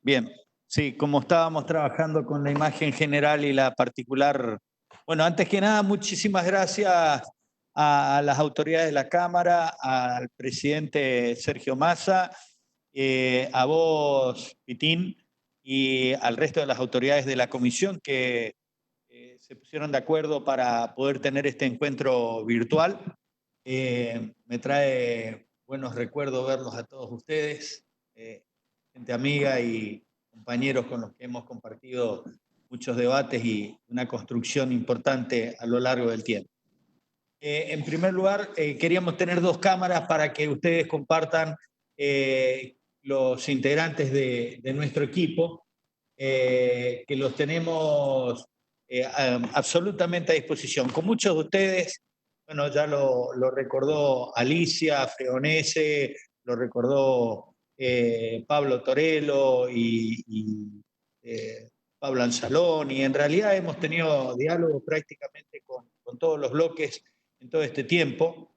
Bien, sí, como estábamos trabajando con la imagen general y la particular. Bueno, antes que nada, muchísimas gracias a las autoridades de la Cámara, al presidente Sergio Massa, a vos, Pitín, y al resto de las autoridades de la comisión que se pusieron de acuerdo para poder tener este encuentro virtual. Me trae buenos recuerdos verlos a todos ustedes, gente amiga y compañeros con los que hemos compartido muchos debates y una construcción importante a lo largo del tiempo. En primer lugar, queríamos tener dos cámaras para que ustedes compartan los integrantes de nuestro equipo, que los tenemos absolutamente a disposición. Con muchos de ustedes, bueno, ya lo recordó Alicia Fregonese, lo recordó Pablo Torello y Pablo Anzalón, y en realidad hemos tenido diálogo prácticamente con todos los bloques en todo este tiempo,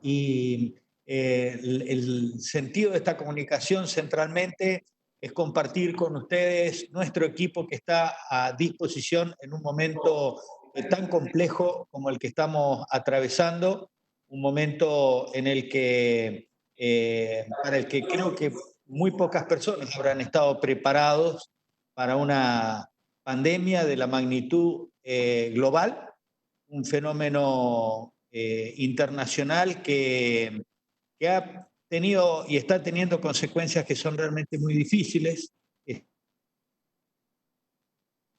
y el sentido de esta comunicación centralmente es compartir con ustedes nuestro equipo que está a disposición en un momento tan complejo como el que estamos atravesando, un momento en el que, para el que creo que muy pocas personas habrán estado preparados para una pandemia de la magnitud global, un fenómeno internacional que ha tenido y está teniendo consecuencias que son realmente muy difíciles.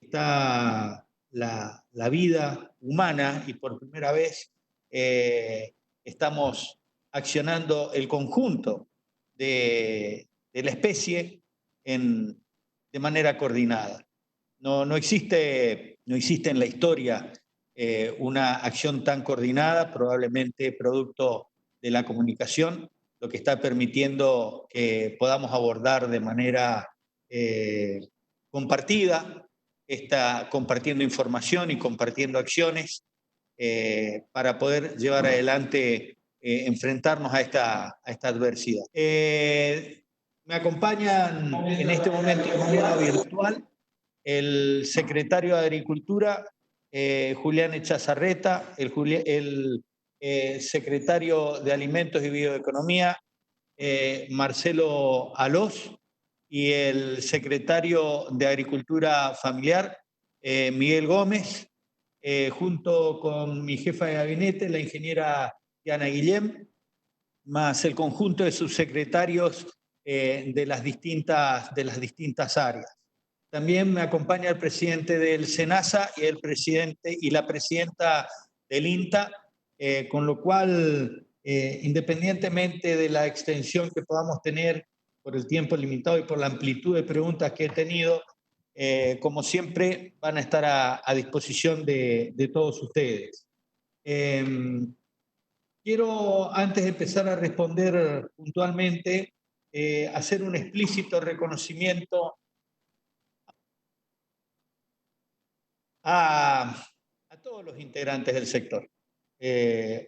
Está la vida humana y por primera vez estamos accionando el conjunto de la especie de manera coordinada. No existe en la historia una acción tan coordinada, probablemente producto de la comunicación, lo que está permitiendo que podamos abordar de manera compartida, compartiendo información y compartiendo acciones para poder llevar adelante, enfrentarnos a esta adversidad. Me acompañan en este momento de manera virtual el secretario de Agricultura, Julián Echazarreta, el secretario de Alimentos y Bioeconomía, Marcelo Alós, y el secretario de Agricultura Familiar, Miguel Gómez, junto con mi jefa de gabinete, la ingeniera Diana Guillem, más el conjunto de subsecretarios de las distintas áreas. También me acompaña el presidente del SENASA y el presidente y la presidenta del INTA, con lo cual, independientemente de la extensión que podamos tener por el tiempo limitado y por la amplitud de preguntas que he tenido, como siempre van a estar a disposición de todos ustedes. Quiero, antes de empezar a responder puntualmente, hacer un explícito reconocimiento a todos los integrantes del sector.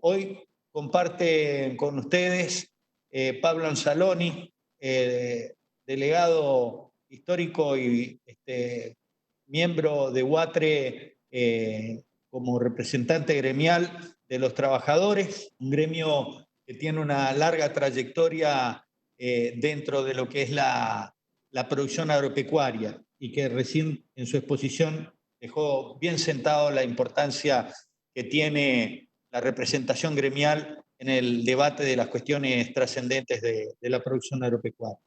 Hoy comparten con ustedes Pablo Anzaloni, delegado histórico y miembro de UATRE como representante gremial de los trabajadores, un gremio que tiene una larga trayectoria dentro de lo que es la producción agropecuaria y que recién en su exposición dejó bien sentado la importancia que tiene la representación gremial en el debate de las cuestiones trascendentes de la producción agropecuaria.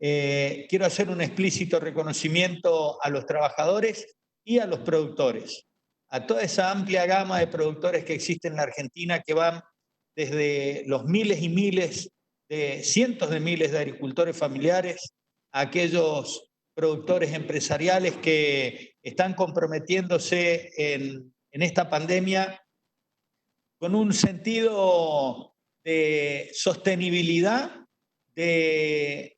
Quiero hacer un explícito reconocimiento a los trabajadores y a los productores, a toda esa amplia gama de productores que existen en la Argentina, que van desde los miles y miles, de cientos de miles de agricultores familiares, a aquellos productores empresariales que están comprometiéndose en esta pandemia con un sentido de sostenibilidad, de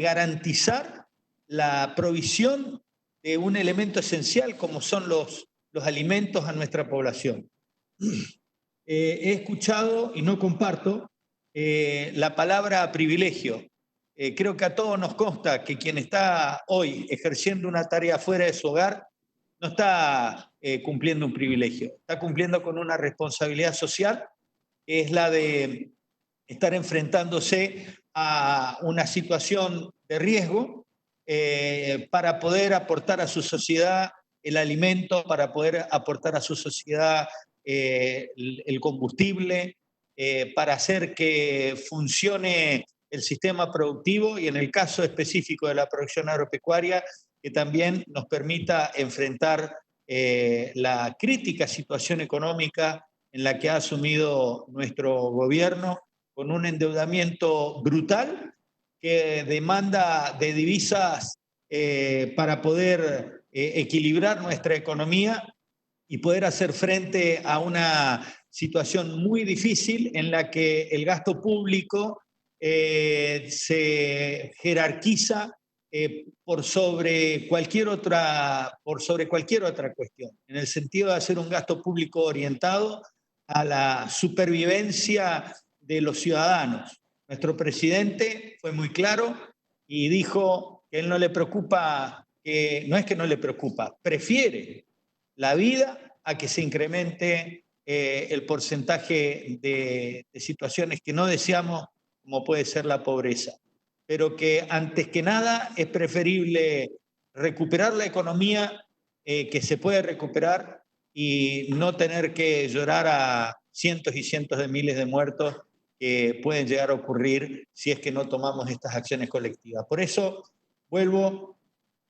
garantizar la provisión de un elemento esencial como son los alimentos a nuestra población. He escuchado y no comparto la palabra privilegio. Creo que a todos nos consta que quien está hoy ejerciendo una tarea fuera de su hogar no está cumpliendo un privilegio, está cumpliendo con una responsabilidad social, que es la de estar enfrentándose a una situación de riesgo para poder aportar a su sociedad el alimento, para poder aportar a su sociedad el combustible, para hacer que funcione el sistema productivo y en el caso específico de la producción agropecuaria, que también nos permita enfrentar la crítica situación económica en la que ha asumido nuestro gobierno, con un endeudamiento brutal que demanda de divisas para poder equilibrar nuestra economía y poder hacer frente a una situación muy difícil en la que el gasto público se jerarquiza por sobre cualquier otra cuestión, en el sentido de hacer un gasto público orientado a la supervivencia de los ciudadanos. Nuestro presidente fue muy claro y dijo que él no le preocupa, no es que no le preocupa, prefiere la vida a que se incremente el porcentaje de situaciones que no deseamos, como puede ser la pobreza, pero que antes que nada es preferible recuperar la economía que se puede recuperar y no tener que llorar a cientos y cientos de miles de muertos que pueden llegar a ocurrir si es que no tomamos estas acciones colectivas. Por eso vuelvo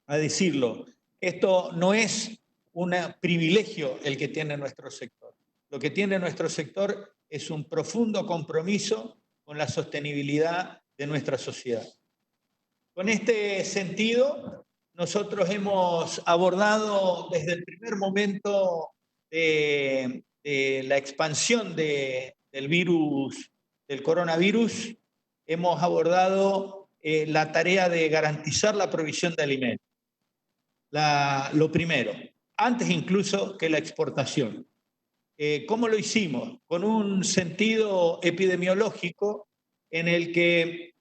a decirlo, esto no es un privilegio el que tiene nuestro sector. Lo que tiene nuestro sector es un profundo compromiso con la sostenibilidad de nuestra sociedad. Con este sentido, nosotros hemos abordado desde el primer momento de la expansión del virus, del coronavirus, hemos abordado la tarea de garantizar la provisión de alimentos. Lo primero, antes incluso que la exportación. ¿Cómo lo hicimos? Con un sentido epidemiológico en el que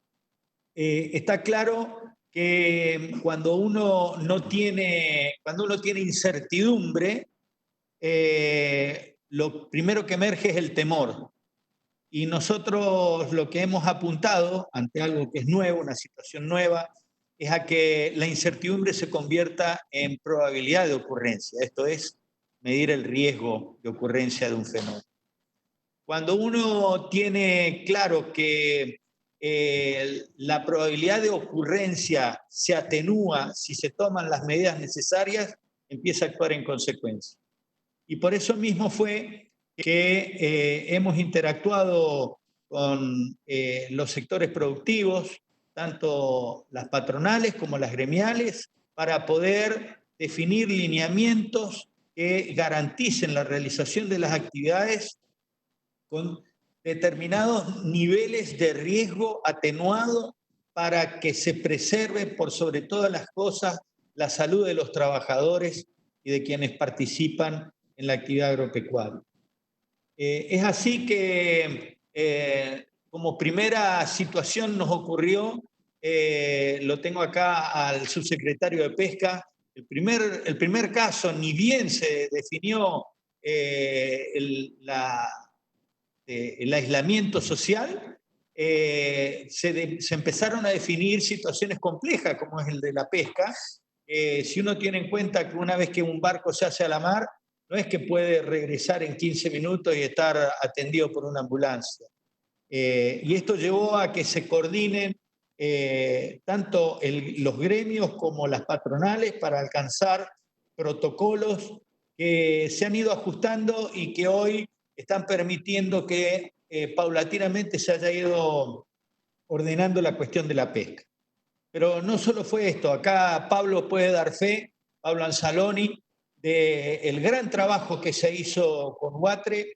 está claro que cuando uno tiene incertidumbre, lo primero que emerge es el temor. Y nosotros lo que hemos apuntado ante algo que es nuevo, una situación nueva, es a que la incertidumbre se convierta en probabilidad de ocurrencia. Esto es medir el riesgo de ocurrencia de un fenómeno. Cuando uno tiene claro que la probabilidad de ocurrencia se atenúa si se toman las medidas necesarias, empieza a actuar en consecuencia. Y por eso mismo fue que hemos interactuado con los sectores productivos, tanto las patronales como las gremiales, para poder definir lineamientos que garanticen la realización de las actividades con determinados niveles de riesgo atenuado para que se preserve por sobre todas las cosas la salud de los trabajadores y de quienes participan en la actividad agropecuaria. Es así que como primera situación nos ocurrió, lo tengo acá al subsecretario de Pesca, el primer caso, ni bien se definió el aislamiento social, se empezaron a definir situaciones complejas como es el de la pesca. Si uno tiene en cuenta que una vez que un barco se hace a la mar, no es que puede regresar en 15 minutos y estar atendido por una ambulancia. Y esto llevó a que se coordinen tanto los gremios como las patronales para alcanzar protocolos que se han ido ajustando y que hoy están permitiendo que paulatinamente se haya ido ordenando la cuestión de la pesca. Pero no solo fue esto, acá Pablo puede dar fe, Pablo Anzaloni, del gran trabajo que se hizo con UATRE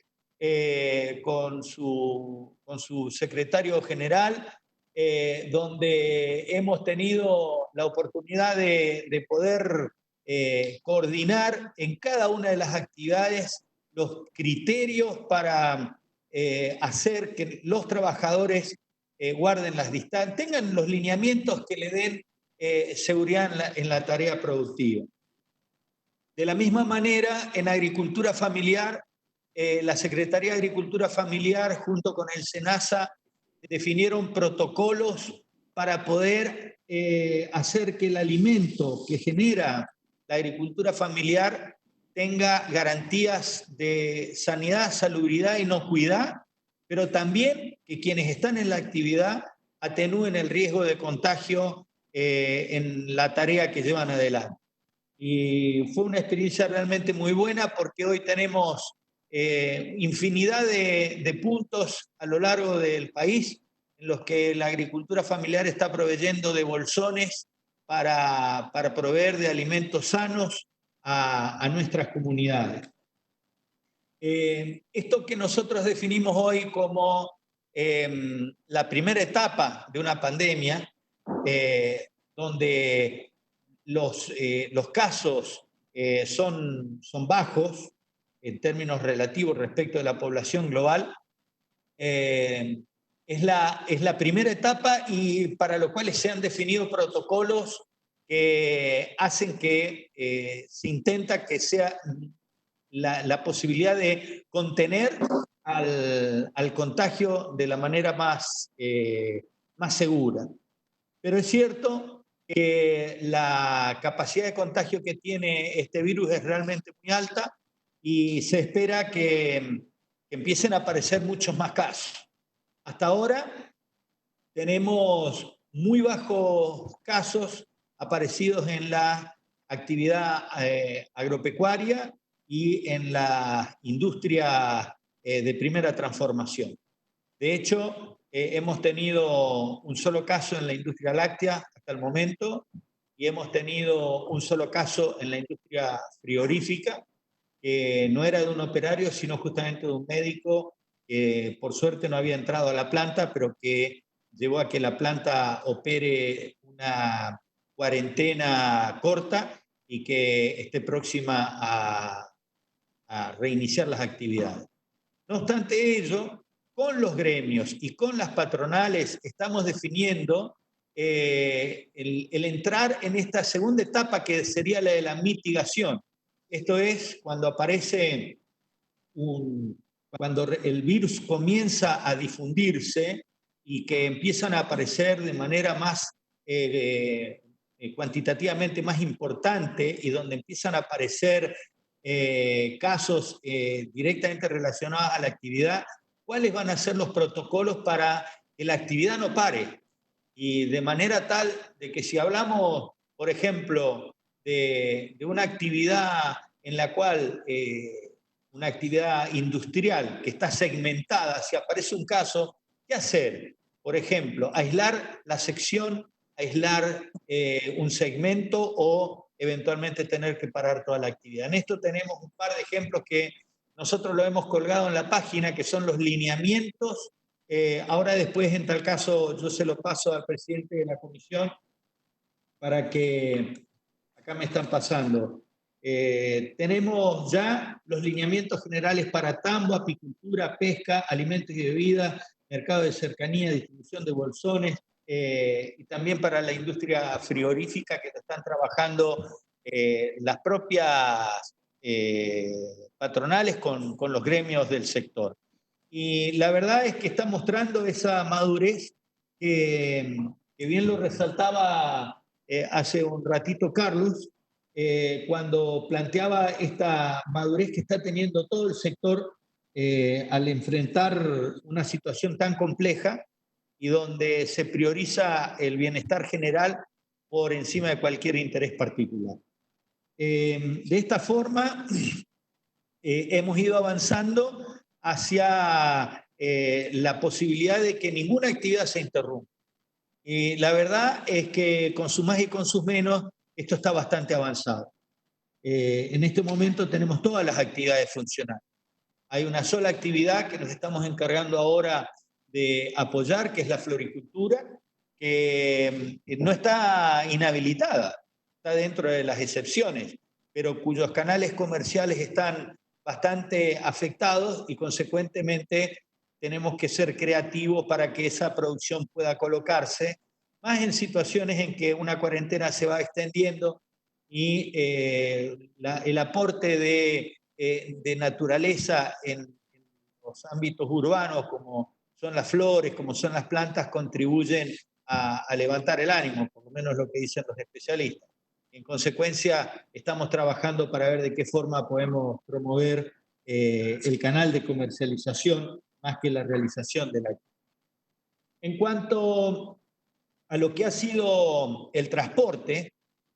con su secretario general, donde hemos tenido la oportunidad de poder coordinar en cada una de las actividades los criterios para hacer que los trabajadores guarden las distancias, tengan los lineamientos que le den seguridad en la tarea productiva. De la misma manera, en agricultura familiar, la Secretaría de Agricultura Familiar junto con el SENASA definieron protocolos para poder hacer que el alimento que genera la agricultura familiar tenga garantías de sanidad, salubridad, inocuidad, pero también que quienes están en la actividad atenúen el riesgo de contagio en la tarea que llevan adelante. Y fue una experiencia realmente muy buena porque hoy tenemos infinidad de puntos a lo largo del país en los que la agricultura familiar está proveyendo de bolsones para proveer de alimentos sanos a nuestras comunidades. Esto que nosotros definimos hoy como la primera etapa de una pandemia, donde los casos son bajos en términos relativos respecto de la población global, es la primera etapa y para lo cual se han definido protocolos que hacen que se intenta que sea la posibilidad de contener al contagio de la manera más segura. Pero es cierto que la capacidad de contagio que tiene este virus es realmente muy alta y se espera que empiecen a aparecer muchos más casos. Hasta ahora tenemos muy bajos casos aparecidos en la actividad agropecuaria y en la industria de primera transformación. De hecho, hemos tenido un solo caso en la industria láctea hasta el momento y hemos tenido un solo caso en la industria frigorífica, que no era de un operario, sino justamente de un médico que por suerte no había entrado a la planta, pero que llevó a que la planta opere una cuarentena corta y que esté próxima a reiniciar las actividades. No obstante ello, con los gremios y con las patronales estamos definiendo el entrar en esta segunda etapa que sería la de la mitigación. Esto es cuando aparece cuando el virus comienza a difundirse y que empiezan a aparecer de manera más cuantitativamente más importante y donde empiezan a aparecer casos directamente relacionados a la actividad, ¿cuáles van a ser los protocolos para que la actividad no pare? Y de manera tal de que si hablamos, por ejemplo, de una actividad en la cual, una actividad industrial que está segmentada, si aparece un caso, ¿qué hacer? Por ejemplo, aislar la sección, aislar un segmento o eventualmente tener que parar toda la actividad. En esto tenemos un par de ejemplos que nosotros lo hemos colgado en la página, que son los lineamientos. Ahora después, en tal caso, yo se lo paso al presidente de la comisión para que, acá me están pasando, tenemos ya los lineamientos generales para tambo, apicultura, pesca, alimentos y bebidas, mercado de cercanía, distribución de bolsones, y también para la industria frigorífica que están trabajando las propias patronales con los gremios del sector. Y la verdad es que está mostrando esa madurez que bien lo resaltaba hace un ratito Carlos, cuando planteaba esta madurez que está teniendo todo el sector al enfrentar una situación tan compleja y donde se prioriza el bienestar general por encima de cualquier interés particular. De esta forma, hemos ido avanzando hacia la posibilidad de que ninguna actividad se interrumpa. Y la verdad es que con sus más y con sus menos, esto está bastante avanzado. En este momento tenemos todas las actividades funcionando. Hay una sola actividad que nos estamos encargando ahora de apoyar, que es la floricultura, que no está inhabilitada, está dentro de las excepciones, pero cuyos canales comerciales están bastante afectados y consecuentemente tenemos que ser creativos para que esa producción pueda colocarse, más en situaciones en que una cuarentena se va extendiendo y el aporte de naturaleza en los ámbitos urbanos, como son las flores, como son las plantas, contribuyen a levantar el ánimo, por lo menos lo que dicen los especialistas. En consecuencia, estamos trabajando para ver de qué forma podemos promover el canal de comercialización más que la realización de la actividad. En cuanto a lo que ha sido el transporte,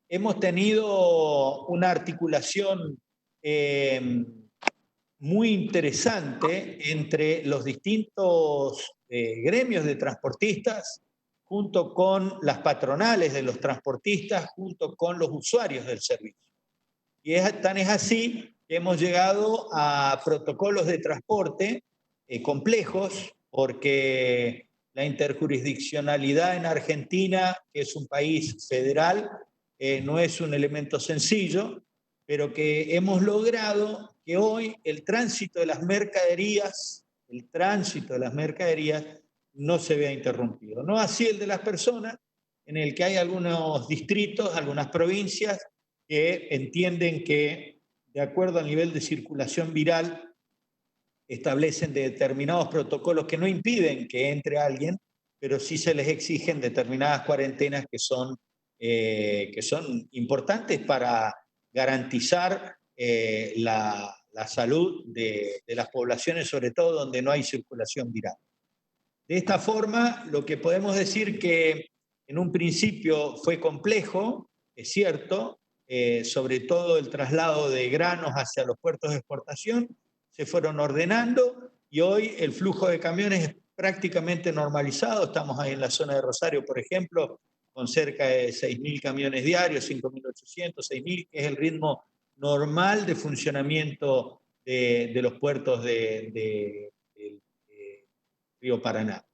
hemos tenido una articulación muy interesante entre los distintos gremios de transportistas, junto con las patronales de los transportistas, junto con los usuarios del servicio. Y tan es así que hemos llegado a protocolos de transporte complejos, porque la interjurisdiccionalidad en Argentina, que es un país federal, no es un elemento sencillo, pero que hemos logrado que hoy el tránsito de las mercaderías no se vea interrumpido. No así el de las personas, en el que hay algunos distritos, algunas provincias que entienden que, de acuerdo al nivel de circulación viral, establecen determinados protocolos que no impiden que entre alguien, pero sí se les exigen determinadas cuarentenas que son importantes para garantizar la salud de las poblaciones, sobre todo donde no hay circulación viral. De esta forma, lo que podemos decir que en un principio fue complejo, es cierto, sobre todo el traslado de granos hacia los puertos de exportación, se fueron ordenando y hoy el flujo de camiones es prácticamente normalizado. Estamos ahí en la zona de Rosario, por ejemplo, con cerca de 6.000 camiones diarios, 5.800, 6.000, que es el ritmo normal de funcionamiento de los puertos de Río Paraná.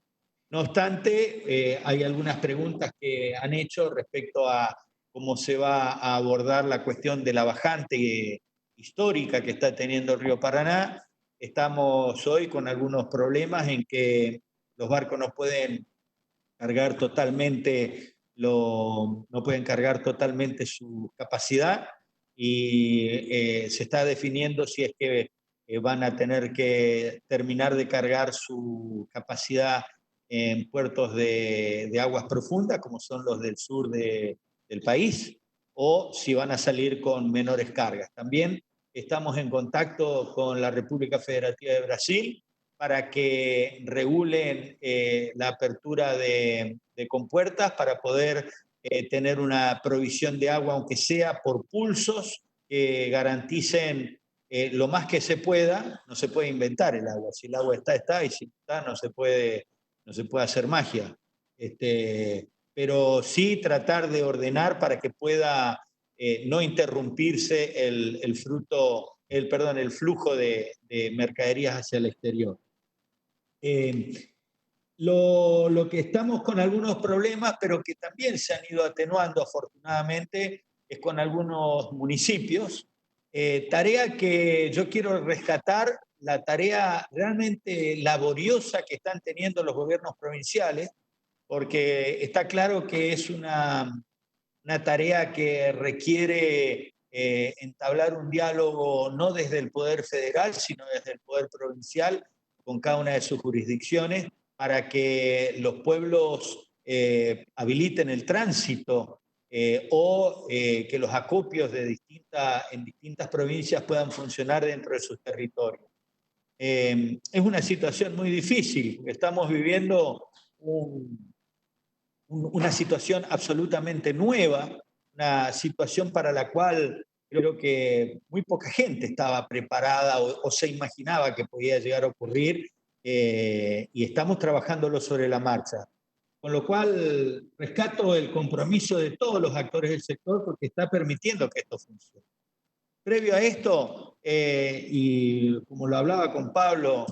No obstante, hay algunas preguntas que han hecho respecto a cómo se va a abordar la cuestión de la bajante histórica que está teniendo el Río Paraná. Estamos hoy con algunos problemas en que los barcos no pueden cargar totalmente, su capacidad y se está definiendo si es que van a tener que terminar de cargar su capacidad en puertos de aguas profundas, como son los del sur del país, o si van a salir con menores cargas. También estamos en contacto con la República Federativa de Brasil para que regulen la apertura de compuertas para poder tener una provisión de agua, aunque sea por pulsos, que garanticen lo más que se pueda. No se puede inventar el agua. Si el agua está, y si está, no se puede hacer magia. Pero sí tratar de ordenar para que pueda no interrumpirse el flujo de mercaderías hacia el exterior. Lo que estamos con algunos problemas, pero que también se han ido atenuando afortunadamente, es con algunos municipios. Tarea que yo quiero rescatar, la tarea realmente laboriosa que están teniendo los gobiernos provinciales, porque está claro que es una tarea que requiere entablar un diálogo no desde el Poder Federal, sino desde el Poder Provincial, con cada una de sus jurisdicciones, para que los pueblos habiliten el tránsito o que los acopios en distintas provincias puedan funcionar dentro de sus territorios. Es una situación muy difícil. Estamos viviendo una situación absolutamente nueva, una situación para la cual creo que muy poca gente estaba preparada o se imaginaba que podía llegar a ocurrir, y estamos trabajándolo sobre la marcha. Con lo cual rescato el compromiso de todos los actores del sector porque está permitiendo que esto funcione. Previo a esto, y como lo hablaba con Pablo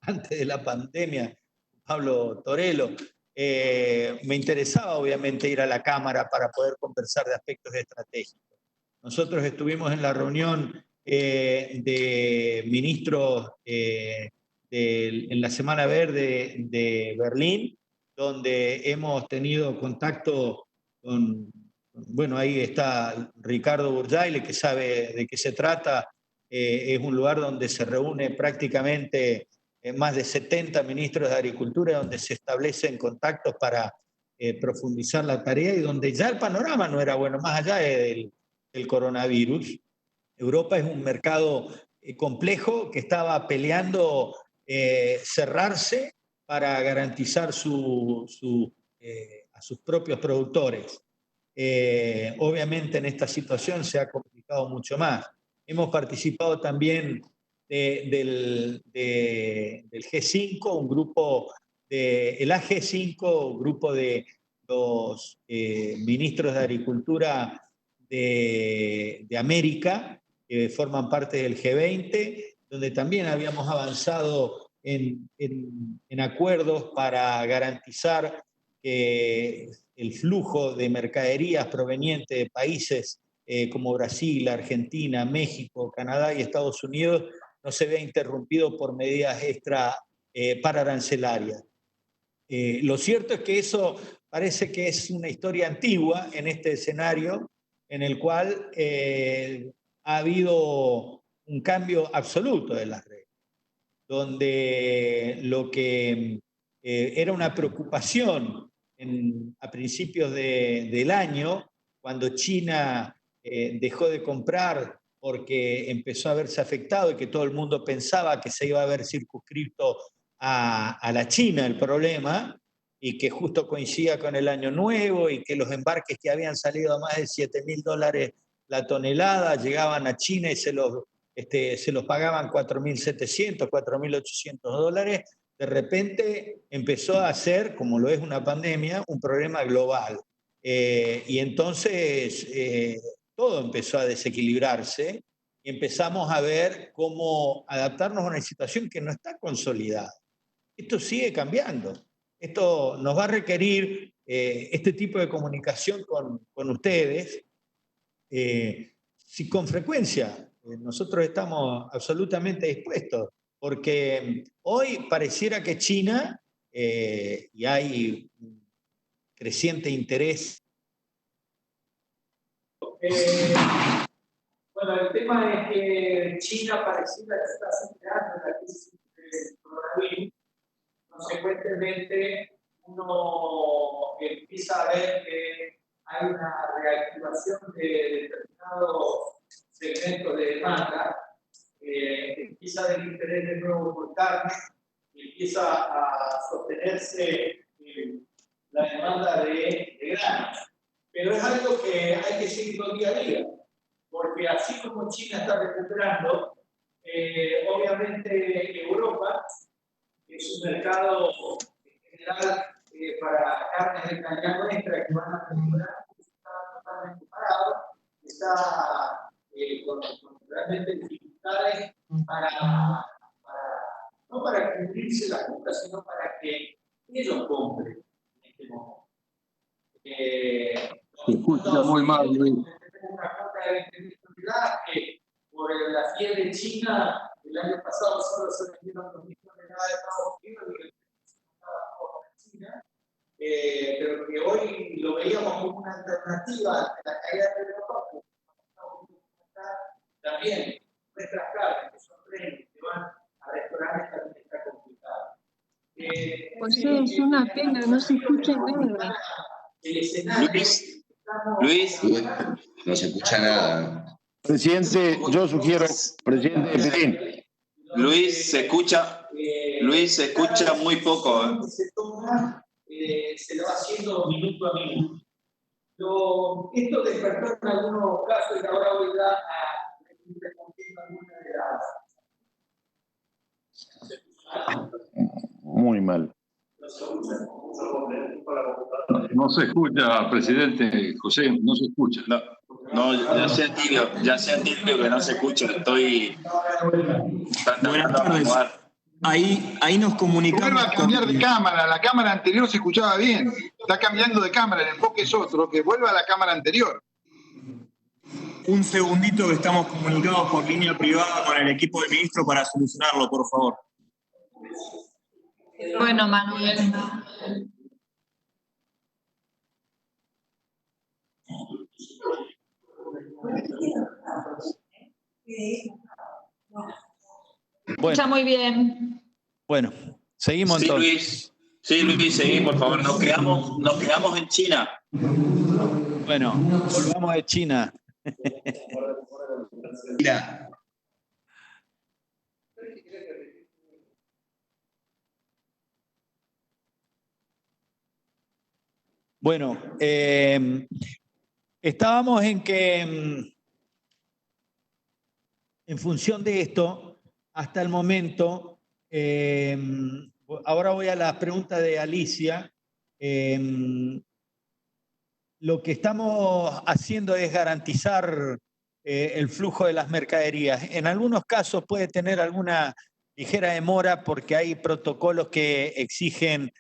antes de la pandemia, Pablo Torello, me interesaba obviamente ir a la Cámara para poder conversar de aspectos estratégicos. Nosotros estuvimos en la reunión de ministros en la Semana Verde de Berlín, donde hemos tenido contacto con, bueno, ahí está Ricardo Burjaile, que sabe de qué se trata. Es un lugar donde se reúne prácticamente más de 70 ministros de Agricultura, donde se establecen contactos para profundizar la tarea y donde ya el panorama no era bueno, más allá del coronavirus. Europa es un mercado complejo que estaba peleando cerrarse para garantizar a sus propios productores. Obviamente en esta situación se ha complicado mucho más. Hemos participado también del G5, un grupo el AG5, grupo de los ministros de Agricultura de América, que forman parte del G20, donde también habíamos avanzado en acuerdos para garantizar que el flujo de mercaderías provenientes de países como Brasil, Argentina, México, Canadá y Estados Unidos no se vea interrumpido por medidas extra pararancelarias. Lo cierto es que eso parece que es una historia antigua en este escenario en el cual ha habido un cambio absoluto de las reglas, donde lo que era una preocupación a principios del año, cuando China dejó de comprar porque empezó a verse afectado y que todo el mundo pensaba que se iba a ver circunscrito a la China el problema, y que justo coincidía con el Año Nuevo y que los embarques que habían salido a más de $7.000 la tonelada llegaban a China y se los pagaban $4.700, $4.800, de repente empezó a ser, como lo es una pandemia, un problema global. Y entonces todo empezó a desequilibrarse y empezamos a ver cómo adaptarnos a una situación que no está consolidada. Esto sigue cambiando. Esto nos va a requerir este tipo de comunicación con ustedes. Si con frecuencia nosotros estamos absolutamente dispuestos, porque hoy pareciera que China, y hay un creciente interés. Bueno, el tema es que China pareciera que está superando la crisis del coronavirus. Consecuentemente, uno empieza a ver que hay una reactivación de determinados segmentos de demanda, empieza a haber interés de nuevo por carne, empieza a sostenerse la demanda de granos. Pero es algo que hay que seguirlo día a día, porque así como China está recuperando, obviamente Europa es un mercado en general para carnes de calidad nuestra que van a mejorar, está totalmente parado, está con realmente dificultades no para cubrirse la junta, sino para que ellos compren en este momento. Se escucha muy mal, Luis. Tenemos una falta de disponibilidad que por la fiebre china el año pasado solo se vendieron 2.000 toneladas de Estados Unidos y el China, pero que hoy lo veíamos como una alternativa ante la caída de Europa, también nuestras carnes que son premios que van a restaurantes también está complicado. José, es una pena, no se escucha nada. Luis, no se escucha nada. Presidente, yo sugiero, presidente Perín. Luis, se escucha muy poco. Se lo va haciendo minuto a minuto. Esto despertó en algunos casos y ahora voy a respondiendo algunas de las. Muy mal. No se escucha, presidente José, no se escucha. No, ya sea tibio que no se escucha, estoy tratando de acomodar. Ahí nos comunicamos. Vuelva a cambiar de cámara, la cámara anterior se escuchaba bien. Está cambiando de cámara, el enfoque es otro, que vuelva a la cámara anterior. Un segundito que estamos comunicados por línea privada con el equipo del ministro para solucionarlo, por favor. Bueno, Manuel. Escucha muy bien. Bueno, seguimos sí, entonces. Luis. Sí, Luis, seguí, por favor. Nos quedamos en China. Bueno, volvamos de China. Mira. Bueno, estábamos en que, en función de esto, hasta el momento, ahora voy a la pregunta de Alicia. Lo que estamos haciendo es garantizar el flujo de las mercaderías. En algunos casos puede tener alguna ligera demora porque hay protocolos que exigen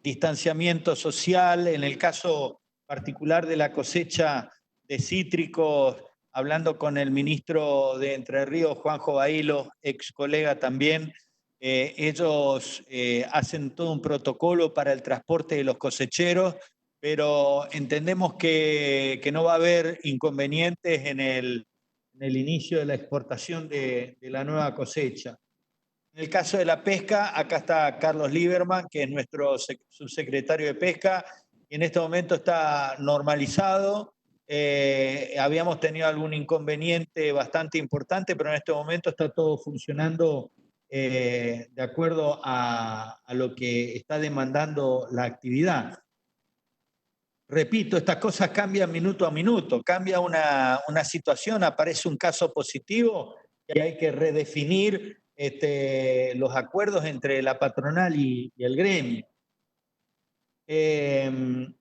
distanciamiento social. En el caso particular de la cosecha de cítricos, hablando con el ministro de Entre Ríos, Juanjo Bailo, ex colega también, ellos hacen todo un protocolo para el transporte de los cosecheros, pero entendemos que no va a haber inconvenientes en el inicio de la exportación de la nueva cosecha. En el caso de la pesca, acá está Carlos Lieberman, que es nuestro subsecretario de Pesca, y en este momento está normalizado. Habíamos tenido algún inconveniente bastante importante, pero en este momento está todo funcionando de acuerdo a lo que está demandando la actividad. Repito, estas cosas cambian minuto a minuto, cambia una situación, aparece un caso positivo y hay que redefinir los acuerdos entre la patronal y el gremio.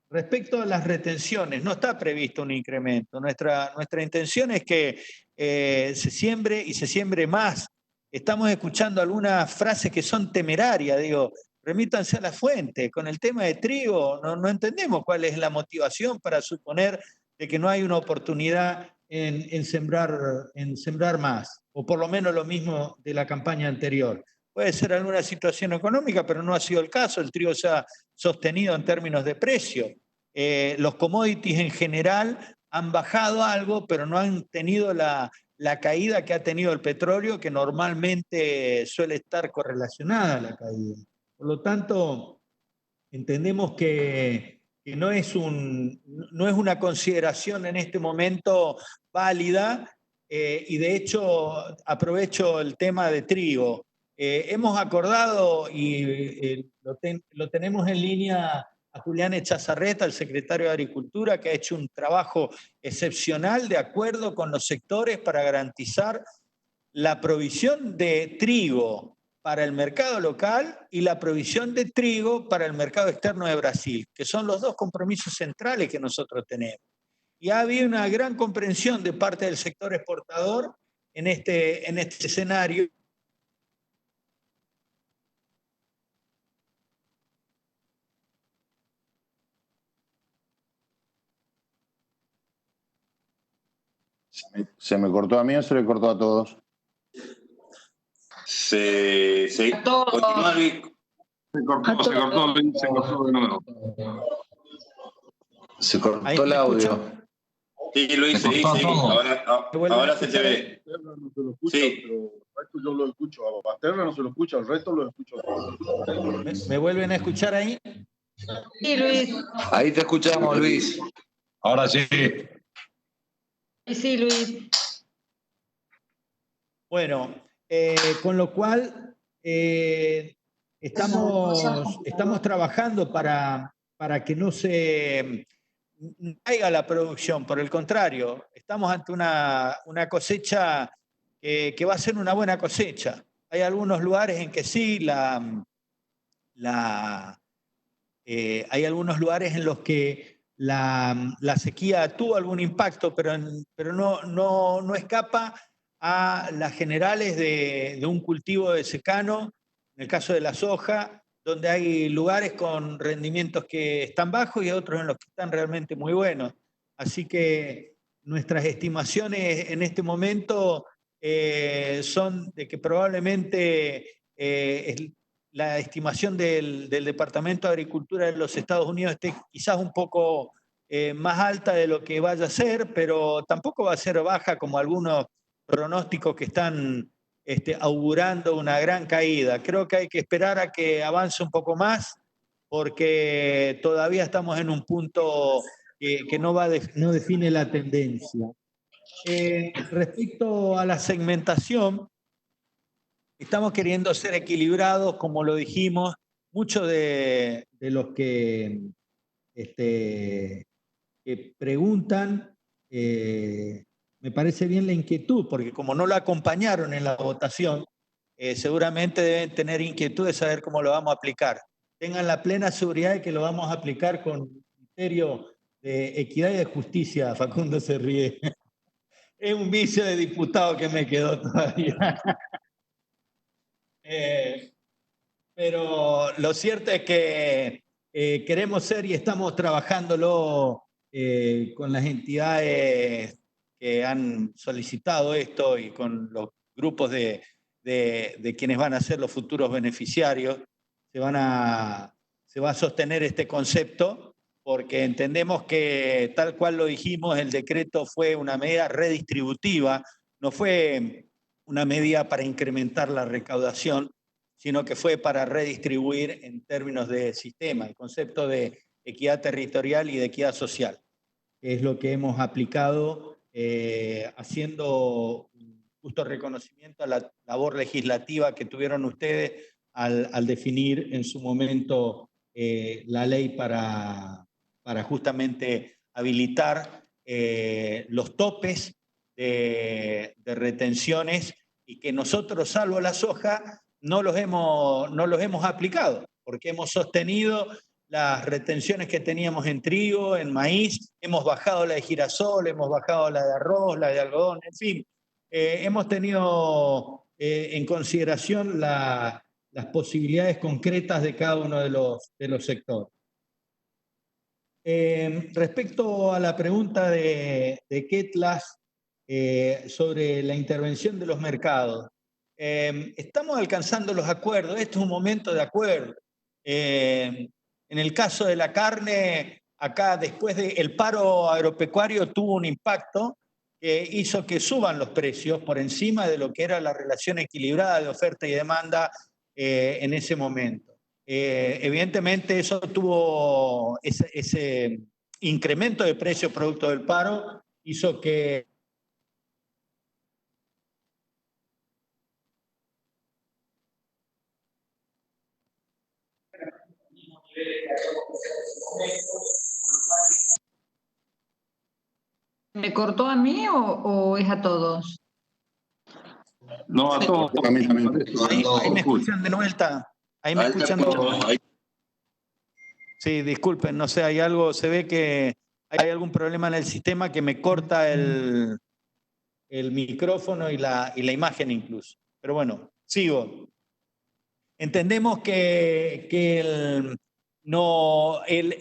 Respecto a las retenciones, no está previsto un incremento. Nuestra intención es que se siembre y se siembre más. Estamos escuchando algunas frases que son temerarias, digo, remítanse a la fuente. Con el tema de trigo no entendemos cuál es la motivación para suponer de que no hay una oportunidad en sembrar más, o por lo menos lo mismo de la campaña anterior. Puede ser alguna situación económica, pero no ha sido el caso. El trigo se ha sostenido en términos de precio. Los commodities en general han bajado algo, pero no han tenido la caída que ha tenido el petróleo, que normalmente suele estar correlacionada a la caída. Por lo tanto, entendemos que no es una consideración en este momento válida, y de hecho aprovecho el tema de trigo. Hemos acordado, y lo tenemos en línea a Julián Echazarreta, el secretario de Agricultura, que ha hecho un trabajo excepcional de acuerdo con los sectores para garantizar la provisión de trigo para el mercado local y la provisión de trigo para el mercado externo de Brasil, que son los dos compromisos centrales que nosotros tenemos. Y ha habido una gran comprensión de parte del sector exportador en este escenario. ¿Se me cortó a mí o se le cortó a todos? Continúa, Luis. Se cortó de nuevo. Se cortó el audio. Sí, Luis, sí. Ahora se te ve. Sí. Esto yo lo escucho, a Basterra no se lo escucha, al resto lo escucho. ¿Me vuelven a escuchar ahí? Sí, Luis. Ahí te escuchamos, Luis. Ahora sí. Sí, Luis. Bueno, con lo cual estamos trabajando para que no se caiga la producción. Por el contrario, estamos ante una cosecha que va a ser una buena cosecha. Hay algunos lugares en que sí, hay algunos lugares en los que la sequía tuvo algún impacto, pero no escapa a las generales de un cultivo de secano, en el caso de la soja, donde hay lugares con rendimientos que están bajos y otros en los que están realmente muy buenos. Así que nuestras estimaciones en este momento son de que probablemente la estimación del Departamento de Agricultura de los Estados Unidos esté quizás un poco más alta de lo que vaya a ser, pero tampoco va a ser baja como algunos pronósticos que están augurando una gran caída. Creo que hay que esperar a que avance un poco más, porque todavía estamos en un punto que no define la tendencia. Respecto a la segmentación, estamos queriendo ser equilibrados, como lo dijimos. Muchos de los que preguntan, me parece bien la inquietud, porque como no lo acompañaron en la votación, seguramente deben tener inquietud de saber cómo lo vamos a aplicar. Tengan la plena seguridad de que lo vamos a aplicar con criterio de equidad y de justicia. Facundo se ríe. Es un vicio de diputado que me quedó todavía. Pero lo cierto es que queremos ser y estamos trabajándolo con las entidades que han solicitado esto y con los grupos de quienes van a ser los futuros beneficiarios. Se va a sostener este concepto porque entendemos que, tal cual lo dijimos, el decreto fue una medida redistributiva, no fue una medida para incrementar la recaudación, sino que fue para redistribuir en términos de sistema, el concepto de equidad territorial y de equidad social, que es lo que hemos aplicado, haciendo un justo reconocimiento a la labor legislativa que tuvieron ustedes al definir en su momento la ley para justamente habilitar los topes de retenciones, y que nosotros, salvo la soja, no los hemos aplicado, porque hemos sostenido las retenciones que teníamos en trigo, en maíz, hemos bajado la de girasol, hemos bajado la de arroz, la de algodón, en fin, hemos tenido en consideración las posibilidades concretas de cada uno de los sectores. Respecto a la pregunta de Ketlas sobre la intervención de los mercados, estamos alcanzando los acuerdos. Este es un momento de acuerdo. En el caso de la carne, acá después del paro agropecuario tuvo un impacto que hizo que suban los precios por encima de lo que era la relación equilibrada de oferta y demanda en ese momento. Evidentemente eso tuvo ese incremento de precios producto del paro, hizo que ¿Me cortó a mí o es a todos? No, a todos. Ahí me escuchan de vuelta. Ahí me escuchan de vuelta. Sí, disculpen, no sé, hay algo, se ve que hay algún problema en el sistema que me corta el micrófono y la imagen incluso. Pero bueno, sigo. Entendemos que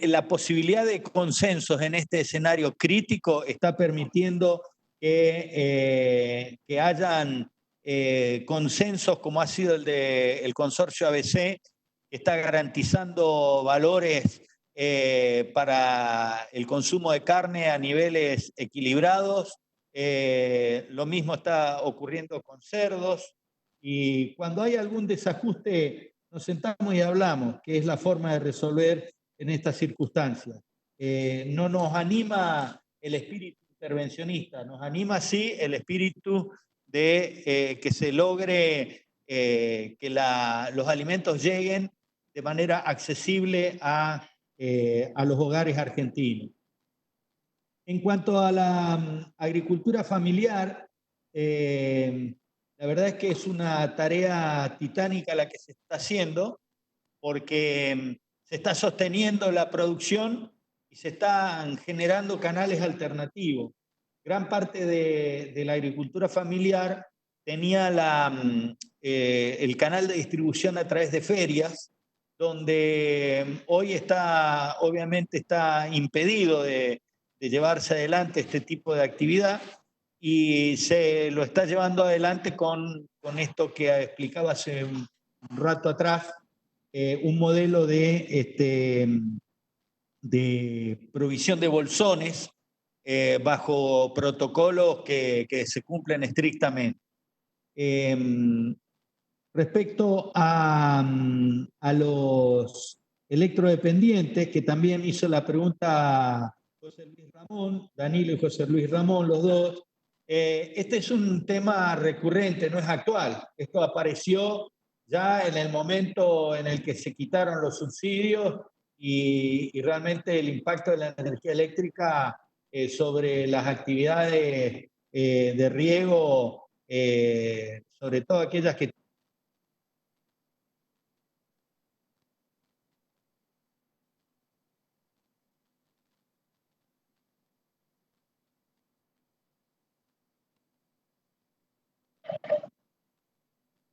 la posibilidad de consensos en este escenario crítico está permitiendo que hayan consensos como ha sido el consorcio ABC, que está garantizando valores para el consumo de carne a niveles equilibrados. Lo mismo está ocurriendo con cerdos. Y cuando hay algún desajuste, nos sentamos y hablamos, que es la forma de resolver en estas circunstancias. No nos anima el espíritu intervencionista, nos anima sí el espíritu de que se logre que los alimentos lleguen de manera accesible a los hogares argentinos. En cuanto a la agricultura familiar, la verdad es que es una tarea titánica la que se está haciendo, porque se está sosteniendo la producción y y se están generando canales alternativos. Gran parte de la agricultura familiar tenía el canal de distribución a través de ferias, donde hoy obviamente está impedido de llevarse adelante este tipo de actividad, y se lo está llevando adelante con esto que explicaba hace un rato atrás, un modelo de provisión de bolsones bajo protocolos que se cumplen estrictamente. Respecto a los electrodependientes, que también hizo la pregunta José Luis Ramón, Danilo y José Luis Ramón, los dos, este es un tema recurrente, no es actual. Esto apareció ya en el momento en el que se quitaron los subsidios y realmente el impacto de la energía eléctrica sobre las actividades de riego, sobre todo aquellas que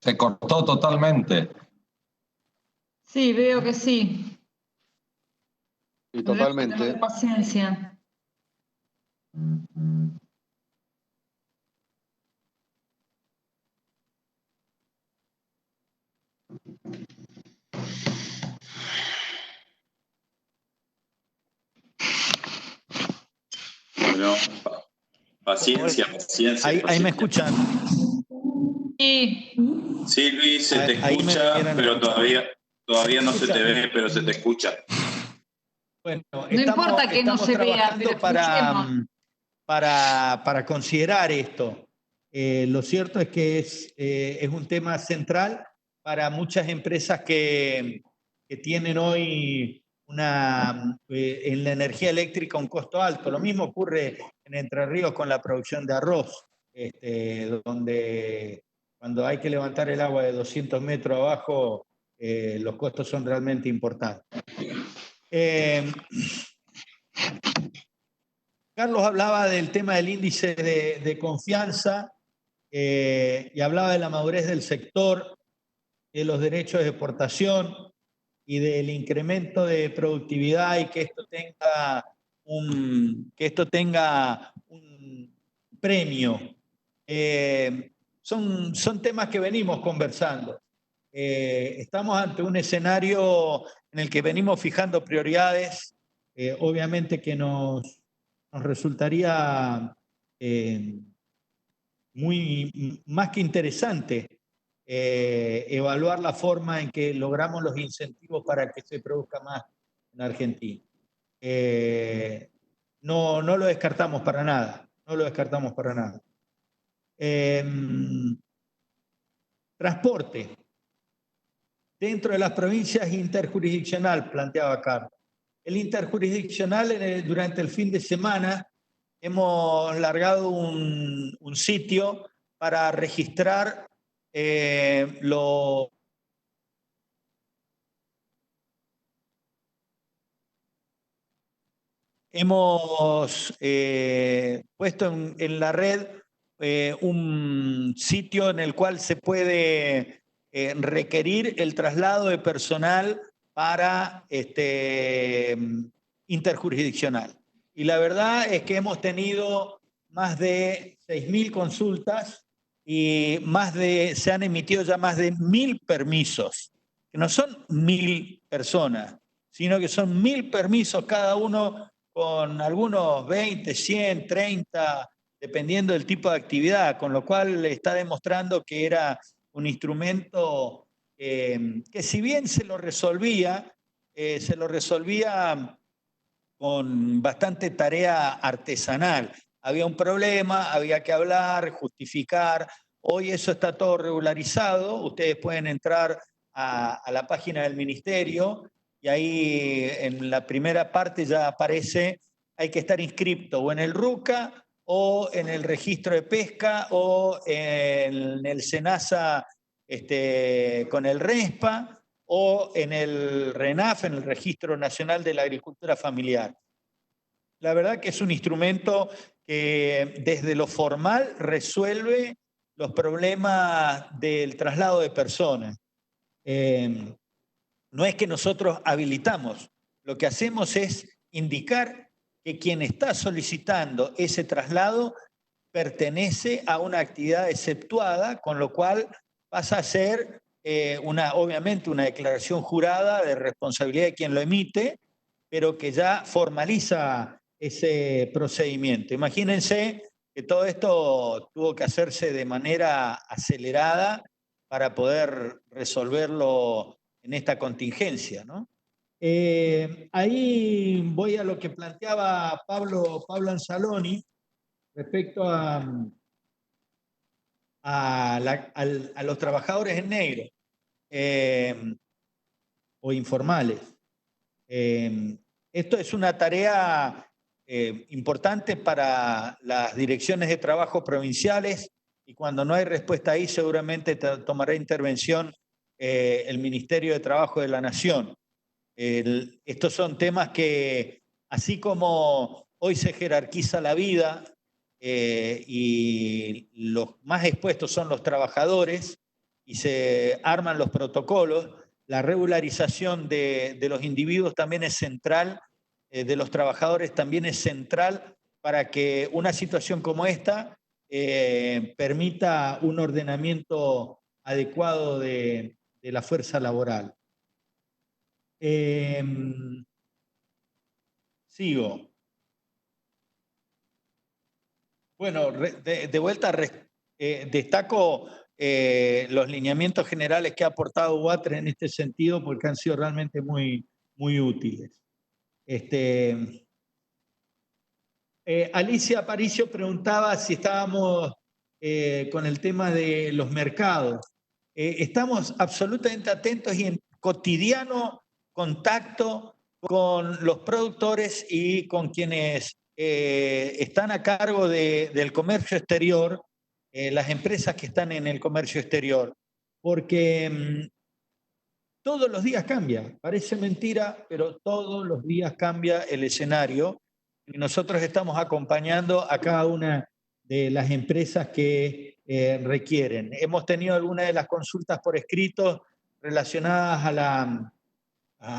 Se cortó totalmente. Sí, veo que sí. Sí, totalmente. Tener paciencia. Bueno, paciencia. Ahí me escuchan. Sí. Sí, Luis, se te escucha, pero todavía no se te ve, pero se te escucha. Bueno, No importa que no se vea, pero escuchemos. para considerar esto. Lo cierto es que es un tema central para muchas empresas que tienen hoy en la energía eléctrica un costo alto. Lo mismo ocurre en Entre Ríos con la producción de arroz, donde cuando hay que levantar el agua de 200 metros abajo, los costos son realmente importantes. Carlos hablaba del tema del índice de confianza y hablaba de la madurez del sector, de los derechos de exportación y del incremento de productividad, y que esto tenga un premio. Son temas que venimos conversando. Estamos ante un escenario en el que venimos fijando prioridades, obviamente que nos resultaría más que interesante evaluar la forma en que logramos los incentivos para que se produzca más en Argentina. No lo descartamos para nada, no lo descartamos para nada. Transporte. Dentro de las provincias interjurisdiccional, planteaba Carlos. El interjurisdiccional, durante el fin de semana, hemos largado un sitio para registrar hemos puesto en la red un sitio en el cual se puede requerir el traslado de personal para interjurisdiccional. Y la verdad es que hemos tenido más de 6.000 consultas y se han emitido ya más de 1.000 permisos, que no son 1.000 personas, sino que son 1.000 permisos, cada uno con algunos 20, 100, 30, dependiendo del tipo de actividad, con lo cual está demostrando que era un instrumento que, si bien se lo resolvía con bastante tarea artesanal. Había un problema, había que hablar, justificar. Hoy eso está todo regularizado. Ustedes pueden entrar a la página del Ministerio y ahí en la primera parte ya aparece, hay que estar inscripto o en el RUCA o en el registro de pesca o en el SENASA con el RESPA o en el RENAF, en el Registro Nacional de la Agricultura Familiar. la verdad que es un instrumento que desde lo formal resuelve los problemas del traslado de personas. No es que nosotros habilitamos, lo que hacemos es indicar que quien está solicitando ese traslado pertenece a una actividad exceptuada, con lo cual pasa a ser obviamente una declaración jurada de responsabilidad de quien lo emite, pero que ya formaliza ese procedimiento. Imagínense que todo esto tuvo que hacerse de manera acelerada para poder resolverlo en esta contingencia, ¿no? Ahí voy a lo que planteaba Pablo Anzaloni respecto a los trabajadores en negro o informales. Esto es una tarea importante para las direcciones de trabajo provinciales, y cuando no hay respuesta ahí seguramente tomará intervención el Ministerio de Trabajo de la Nación. Estos son temas que, así como hoy se jerarquiza la vida y los más expuestos son los trabajadores y se arman los protocolos, la regularización de los individuos también es central, de los trabajadores también es central para que una situación como esta permita un ordenamiento adecuado de la fuerza laboral. Sigo. Bueno, de vuelta destaco los lineamientos generales que ha aportado UATRE en este sentido, porque han sido realmente muy, muy útiles. Alicia Aparicio preguntaba si estábamos con el tema de los mercados. Estamos absolutamente atentos y en cotidiano contacto con los productores y con quienes están a cargo del comercio exterior, las empresas que están en el comercio exterior, porque todos los días cambia, parece mentira, pero todos los días cambia el escenario y nosotros estamos acompañando a cada una de las empresas que requieren. Hemos tenido algunas de las consultas por escrito relacionadas a la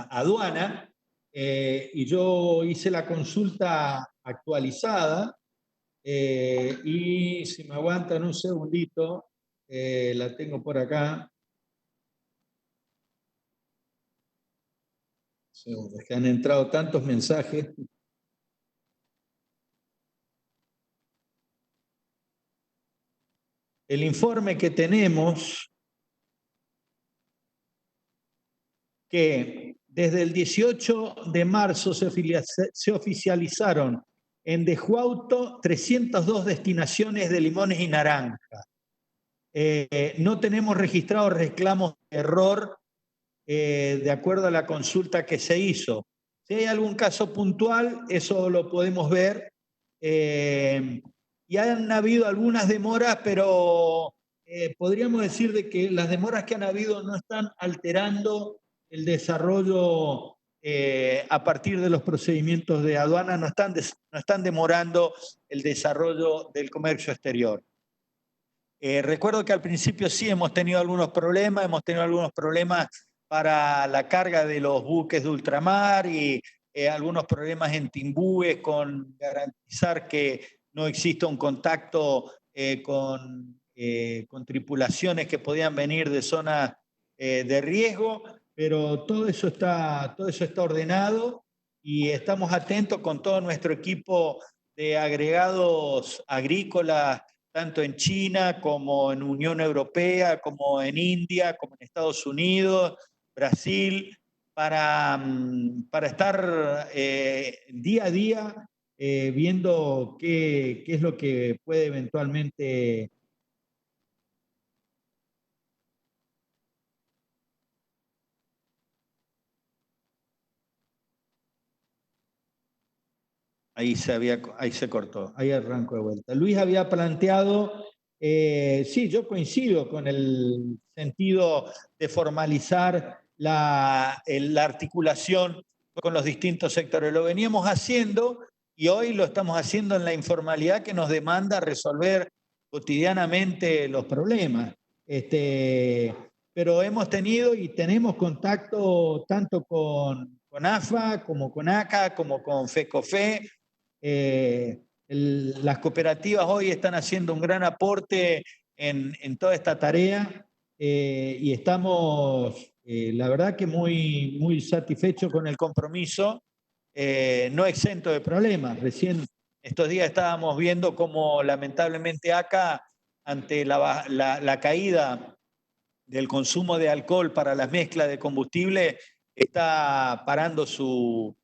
aduana y yo hice la consulta actualizada y si me aguantan un segundito, la tengo por acá. Es que han entrado tantos mensajes. El informe que tenemos, que desde el 18 de marzo se oficializaron en Dejuauto 302 destinaciones de limones y naranjas. No tenemos registrados reclamos de error de acuerdo a la consulta que se hizo. Si hay algún caso puntual, eso lo podemos ver. Y han habido algunas demoras, pero podríamos decir de que las demoras que han habido no están alterando el desarrollo a partir de los procedimientos de aduana, no están demorando el desarrollo del comercio exterior. Recuerdo que al principio sí hemos tenido algunos problemas para la carga de los buques de ultramar y algunos problemas en Timbúes con garantizar que no exista un contacto con tripulaciones que podían venir de zonas de riesgo, pero todo eso está ordenado y estamos atentos con todo nuestro equipo de agregados agrícolas, tanto en China como en Unión Europea, como en India, como en Estados Unidos, Brasil, para estar día a día viendo qué es lo que puede eventualmente ahí se cortó, ahí arranco de vuelta. Luis había planteado, sí, yo coincido con el sentido de formalizar la articulación con los distintos sectores. Lo veníamos haciendo y hoy lo estamos haciendo en la informalidad que nos demanda resolver cotidianamente los problemas. Pero hemos tenido y tenemos contacto tanto con AFA, como con ACA, como con FECOFE. Las cooperativas hoy están haciendo un gran aporte en toda esta tarea y estamos, la verdad que muy, muy satisfechos con el compromiso, no exento de problemas. Recién estos días estábamos viendo cómo lamentablemente ACA, ante la caída del consumo de alcohol para las mezclas de combustible, está parando su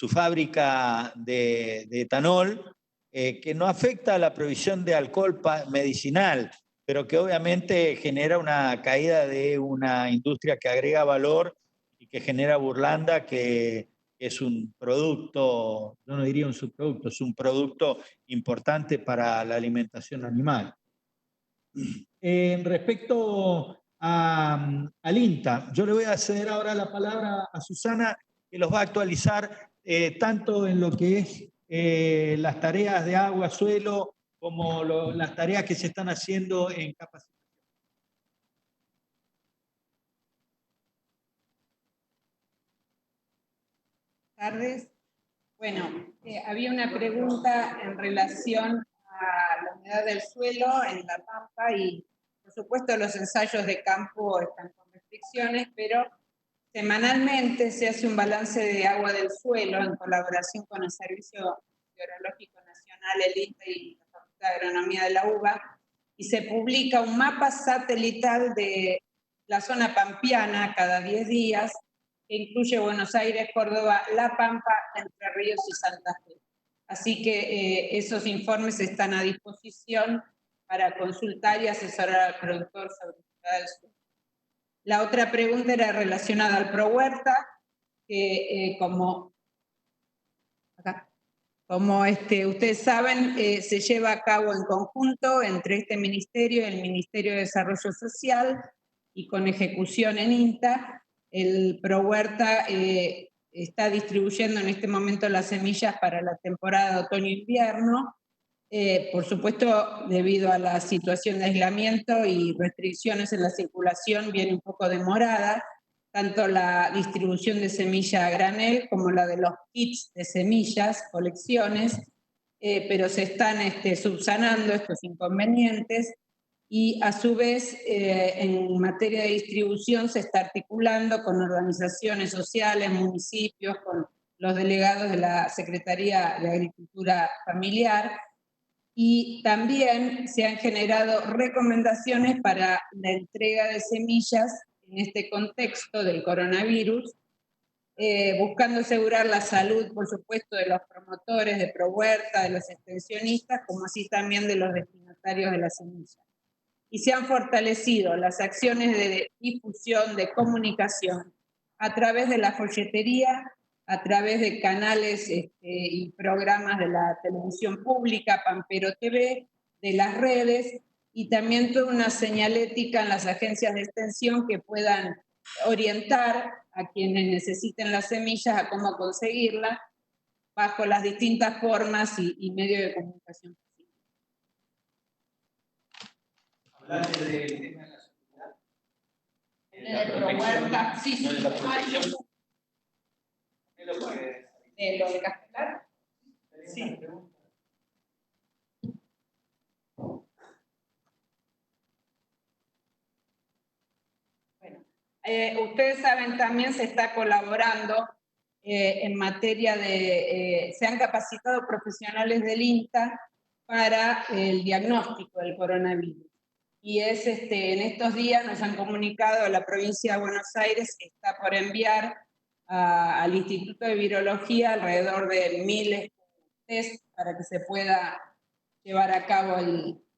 fábrica de etanol, que no afecta a la provisión de alcohol medicinal, pero que obviamente genera una caída de una industria que agrega valor y que genera burlanda, que es un producto, yo no diría un subproducto, es un producto importante para la alimentación animal. Respecto al INTA, yo le voy a ceder ahora la palabra a Susana, que los va a actualizar tanto en lo que es las tareas de agua, suelo, como las tareas que se están haciendo en capacitación. Buenas tardes. Bueno, había una pregunta en relación a la humedad del suelo en La Pampa y, por supuesto, los ensayos de campo están con restricciones, pero semanalmente se hace un balance de agua del suelo en colaboración con el Servicio Meteorológico Nacional, el INTA y la Facultad de Agronomía de la UBA, y se publica un mapa satelital de la zona pampeana cada 10 días, que incluye Buenos Aires, Córdoba, La Pampa, Entre Ríos y Santa Fe. Así que esos informes están a disposición para consultar y asesorar al productor sobre la humedad del suelo. La otra pregunta era relacionada al ProHuerta, que como ustedes saben, se lleva a cabo en conjunto entre este ministerio y el Ministerio de Desarrollo Social y con ejecución en INTA. El ProHuerta está distribuyendo en este momento las semillas para la temporada de otoño-invierno. Por supuesto, debido a la situación de aislamiento y restricciones en la circulación, viene un poco demorada, tanto la distribución de semilla a granel como la de los kits de semillas, colecciones, pero se están subsanando estos inconvenientes y a su vez en materia de distribución se está articulando con organizaciones sociales, municipios, con los delegados de la Secretaría de Agricultura Familiar, y también se han generado recomendaciones para la entrega de semillas en este contexto del coronavirus, buscando asegurar la salud, por supuesto, de los promotores de ProHuerta, de los extensionistas, como así también de los destinatarios de la semilla. Y se han fortalecido las acciones de difusión, de comunicación, a través de la folletería, a través de canales y programas de la televisión pública, Pampero TV, de las redes, y también toda una señalética en las agencias de extensión que puedan orientar a quienes necesiten las semillas a cómo conseguirlas bajo las distintas formas y medios de comunicación. ¿Hablaste del tema de la seguridad? De ProHuerta, sí, sí. ¿De lo de Castelar? Sí. Bueno, ustedes saben también se está colaborando en materia de, se han capacitado profesionales del INTA para el diagnóstico del coronavirus. Y es en estos días nos han comunicado, la provincia de Buenos Aires está por enviar al Instituto de Virología alrededor de 1000 test para que se pueda llevar a cabo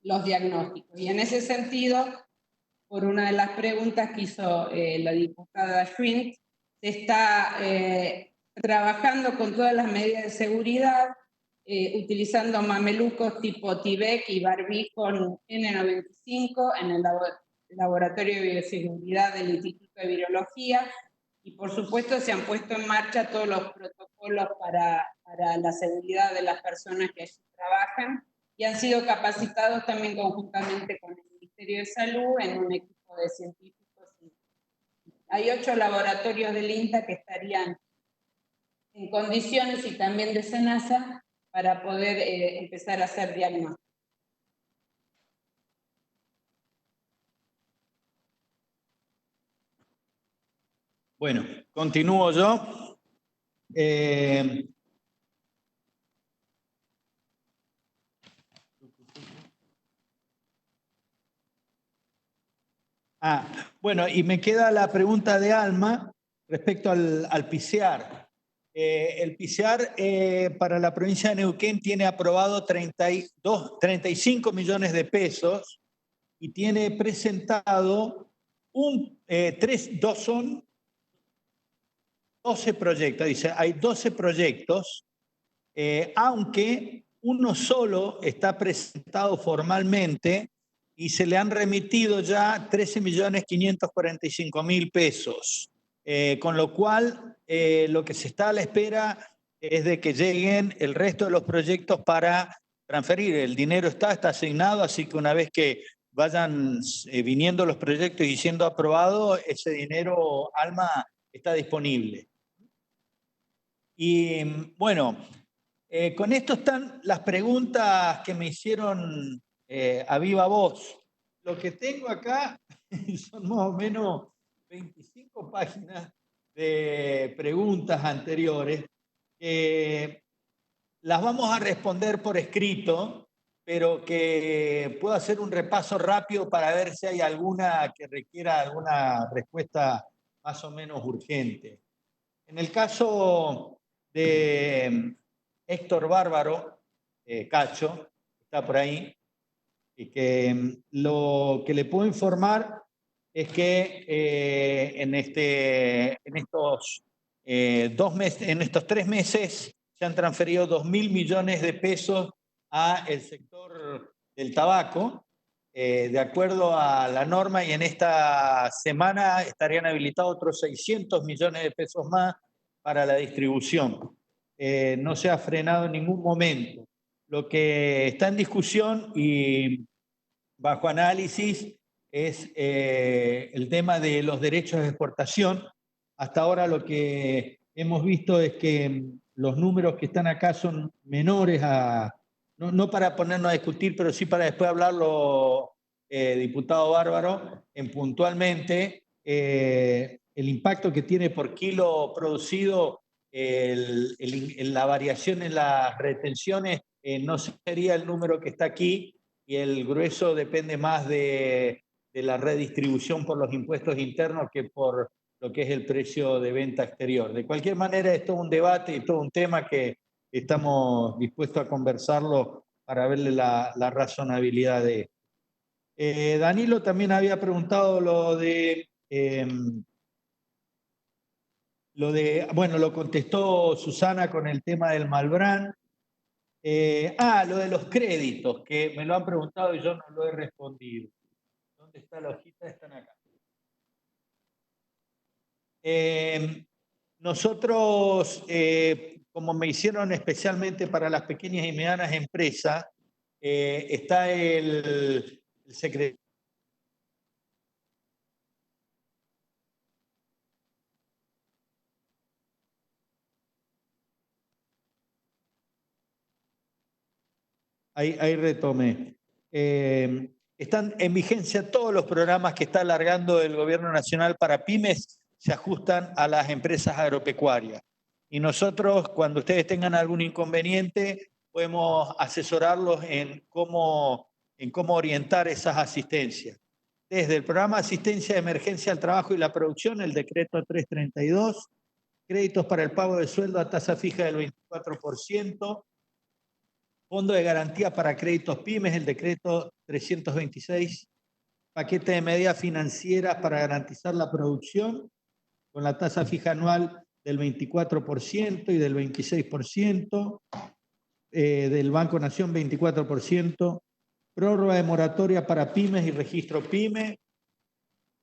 los diagnósticos. Y en ese sentido, por una de las preguntas que hizo la diputada Schwint, se está trabajando con todas las medidas de seguridad, utilizando mamelucos tipo Tyvek y barbijo N95 en el Laboratorio de Bioseguridad del Instituto de Virología, y por supuesto se han puesto en marcha todos los protocolos para la seguridad de las personas que allí trabajan y han sido capacitados también conjuntamente con el Ministerio de Salud en un equipo de científicos. Hay 8 laboratorios del INTA que estarían en condiciones y también de SENASA para poder empezar a hacer diagnósticos. Bueno, continúo yo. Bueno, y me queda la pregunta de Alma respecto al PCR. El PCR para la provincia de Neuquén tiene aprobado 35 millones de pesos y tiene presentado 12 proyectos. Dice, hay 12 proyectos, aunque uno solo está presentado formalmente y se le han remitido ya 13.545.000 pesos. Con lo cual, lo que se está a la espera es de que lleguen el resto de los proyectos para transferir. El dinero está asignado, así que una vez que vayan viniendo los proyectos y siendo aprobados, ese dinero, Alma, está disponible. Y bueno, con esto están las preguntas que me hicieron a viva voz. Lo que tengo acá son más o menos 25 páginas de preguntas anteriores. Las vamos a responder por escrito, pero que puedo hacer un repaso rápido para ver si hay alguna que requiera alguna respuesta más o menos urgente. En el caso de Héctor Bárbaro, Cacho, está por ahí, y que lo que le puedo informar es que en estos 3 meses se han transferido 2.000 millones de pesos al sector del tabaco, de acuerdo a la norma, y en esta semana estarían habilitados otros 600 millones de pesos más para la distribución. No se ha frenado en ningún momento. Lo que está en discusión y bajo análisis es el tema de los derechos de exportación. Hasta ahora lo que hemos visto es que los números que están acá son menores no para ponernos a discutir, pero sí para después hablarlo, diputado Bárbaro, en puntualmente el impacto que tiene por kilo producido la variación en las retenciones no sería el número que está aquí, y el grueso depende más de la redistribución por los impuestos internos que por lo que es el precio de venta exterior. De cualquier manera, es todo un debate y todo un tema que estamos dispuestos a conversarlo para verle la razonabilidad de esto. Danilo también había preguntado bueno, lo contestó Susana con el tema del Malbrán. Lo de los créditos, que me lo han preguntado y yo no lo he respondido. ¿Dónde está la hojita? Están acá. Nosotros, como me hicieron especialmente para las pequeñas y medianas empresas, está el secretario. Ahí retomé. Están en vigencia todos los programas que está alargando el Gobierno Nacional para pymes, se ajustan a las empresas agropecuarias. Y nosotros, cuando ustedes tengan algún inconveniente, podemos asesorarlos en cómo orientar esas asistencias. Desde el programa de asistencia de emergencia al trabajo y la producción, el decreto 332, créditos para el pago de sueldo a tasa fija del 24%, Fondo de Garantía para Créditos Pymes, el decreto 326, paquete de medidas financieras para garantizar la producción, con la tasa fija anual del 24% y del 26%, del Banco Nación 24%, prórroga de moratoria para pymes y registro pyme,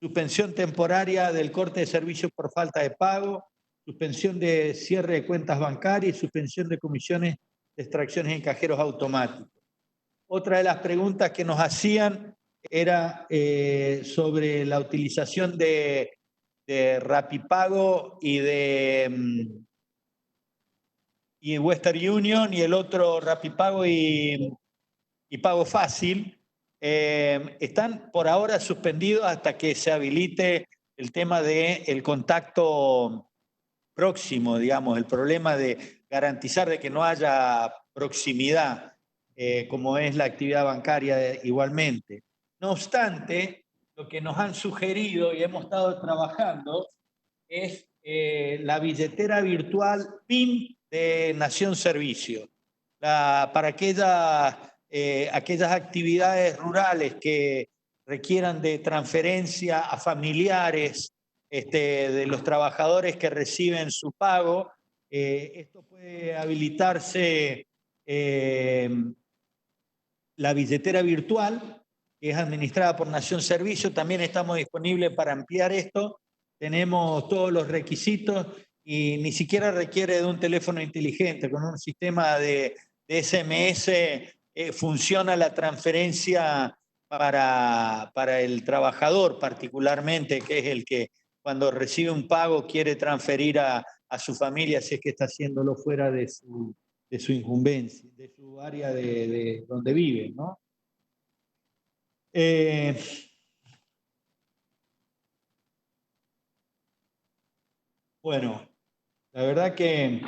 suspensión temporaria del corte de servicios por falta de pago, suspensión de cierre de cuentas bancarias y suspensión de comisiones de extracciones en cajeros automáticos. Otra de las preguntas que nos hacían era sobre la utilización de Rapipago y de Western Union, y el otro Rapipago y Pago Fácil. Están por ahora suspendidos hasta que se habilite el tema del contacto próximo, digamos, el problema de garantizar de que no haya proximidad, como es la actividad bancaria igualmente. No obstante, lo que nos han sugerido y hemos estado trabajando es la billetera virtual PIN de Nación Servicio. Para aquellas actividades rurales que requieran de transferencia a familiares de los trabajadores que reciben su pago, esto puede habilitarse la billetera virtual, que es administrada por Nación Servicio. También estamos disponibles para ampliar esto. Tenemos todos los requisitos y ni siquiera requiere de un teléfono inteligente. Con un sistema de SMS funciona la transferencia para el trabajador particularmente, que es el que cuando recibe un pago quiere transferir a su familia, si es que está haciéndolo fuera de su incumbencia, de su área de donde vive, ¿no? Bueno, la verdad que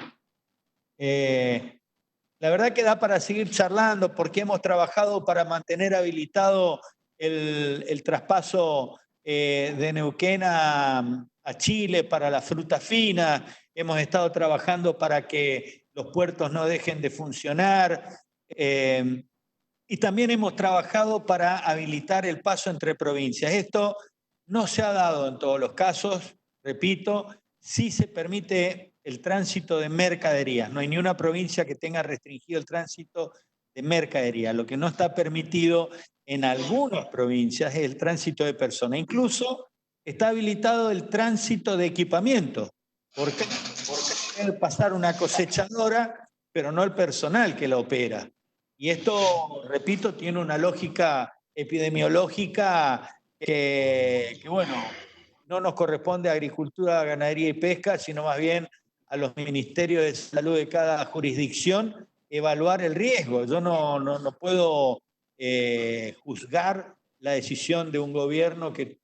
da para seguir charlando, porque hemos trabajado para mantener habilitado el traspaso de Neuquén a Chile para la fruta fina. Hemos estado trabajando para que los puertos no dejen de funcionar. Y también hemos trabajado para habilitar el paso entre provincias. Esto no se ha dado en todos los casos, repito, sí se permite el tránsito de mercaderías. No hay ni una provincia que tenga restringido el tránsito de mercadería. Lo que no está permitido en algunas provincias es el tránsito de personas. Incluso está habilitado el tránsito de equipamiento. ¿Por qué? Porque puede pasar una cosechadora, pero no el personal que la opera. Y esto, repito, tiene una lógica epidemiológica que bueno, no nos corresponde a Agricultura, Ganadería y Pesca, sino más bien a los ministerios de salud de cada jurisdicción evaluar el riesgo. Yo no puedo juzgar la decisión de un gobierno que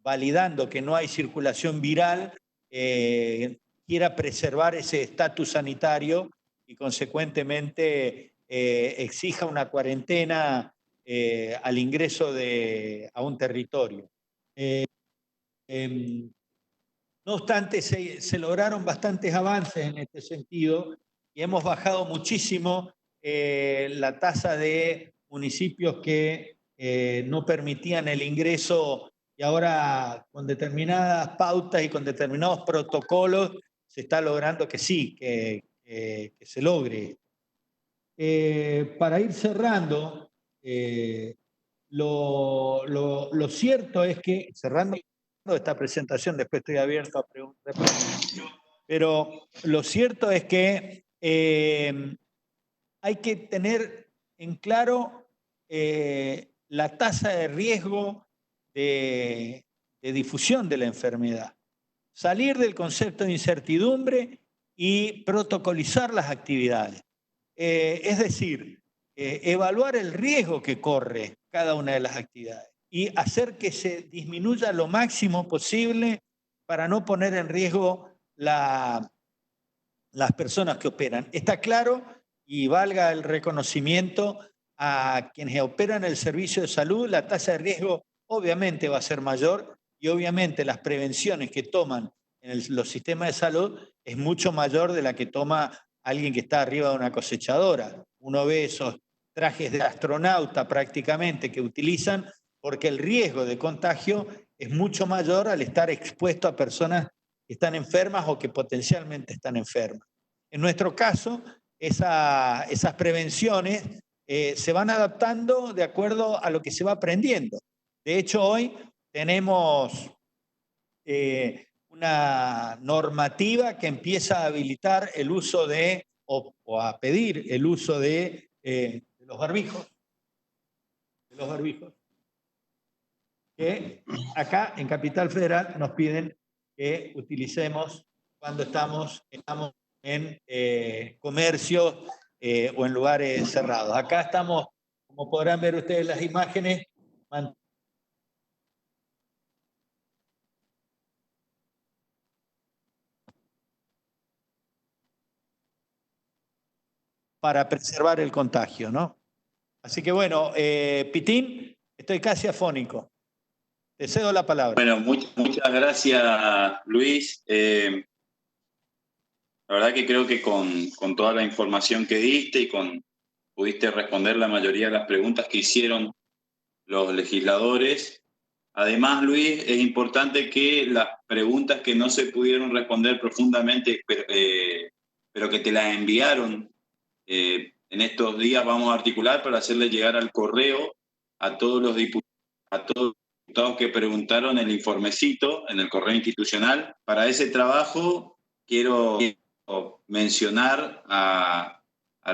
validando que no hay circulación viral, quiera preservar ese estatus sanitario y consecuentemente exija una cuarentena al ingreso a un territorio. No obstante, se lograron bastantes avances en este sentido y hemos bajado muchísimo la tasa de municipios que no permitían el ingreso, y ahora con determinadas pautas y con determinados protocolos se está logrando que sí, que se logre. Para ir cerrando, lo cierto es que, cerrando esta presentación, después estoy abierto a preguntas, pero lo cierto es que hay que tener en claro la tasa de riesgo de difusión de la enfermedad. Salir del concepto de incertidumbre y protocolizar las actividades. Es decir, evaluar el riesgo que corre cada una de las actividades y hacer que se disminuya lo máximo posible para no poner en riesgo las personas que operan. Está claro, y valga el reconocimiento a quienes operan el servicio de salud, la tasa de riesgo obviamente va a ser mayor y obviamente las prevenciones que toman en los sistemas de salud es mucho mayor de la que toma alguien que está arriba de una cosechadora. Uno ve esos trajes de astronauta prácticamente que utilizan porque el riesgo de contagio es mucho mayor al estar expuesto a personas que están enfermas o que potencialmente están enfermas. En nuestro caso, esas prevenciones se van adaptando de acuerdo a lo que se va aprendiendo. De hecho, hoy tenemos una normativa que empieza a habilitar el uso de, o a pedir el uso de los barbijos. Que acá en Capital Federal nos piden que utilicemos cuando estamos en comercio o en lugares cerrados. Acá estamos, como podrán ver ustedes las imágenes, para preservar el contagio, ¿no? Así que bueno, Pitín, estoy casi afónico. Te cedo la palabra. Bueno, muchas gracias, Luis. La verdad que creo que con toda la información que diste y pudiste responder la mayoría de las preguntas que hicieron los legisladores. Además, Luis, es importante que las preguntas que no se pudieron responder profundamente, pero que te las enviaron en estos días, vamos a articular para hacerle llegar al correo a todos los diputados que preguntaron el informecito en el correo institucional. Para ese trabajo quiero mencionar a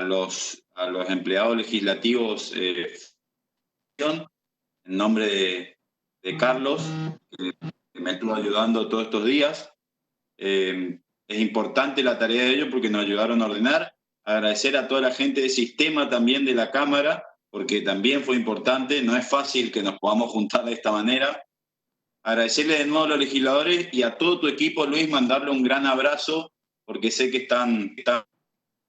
los empleados legislativos en nombre de Carlos, que me estuvo ayudando todos estos días. Es importante la tarea de ellos porque nos ayudaron a ordenar. Agradecer a toda la gente de sistema también de la Cámara, porque también fue importante. No es fácil que nos podamos juntar de esta manera. Agradecerle de nuevo a los legisladores y a todo tu equipo, Luis, mandarle un gran abrazo, porque sé que están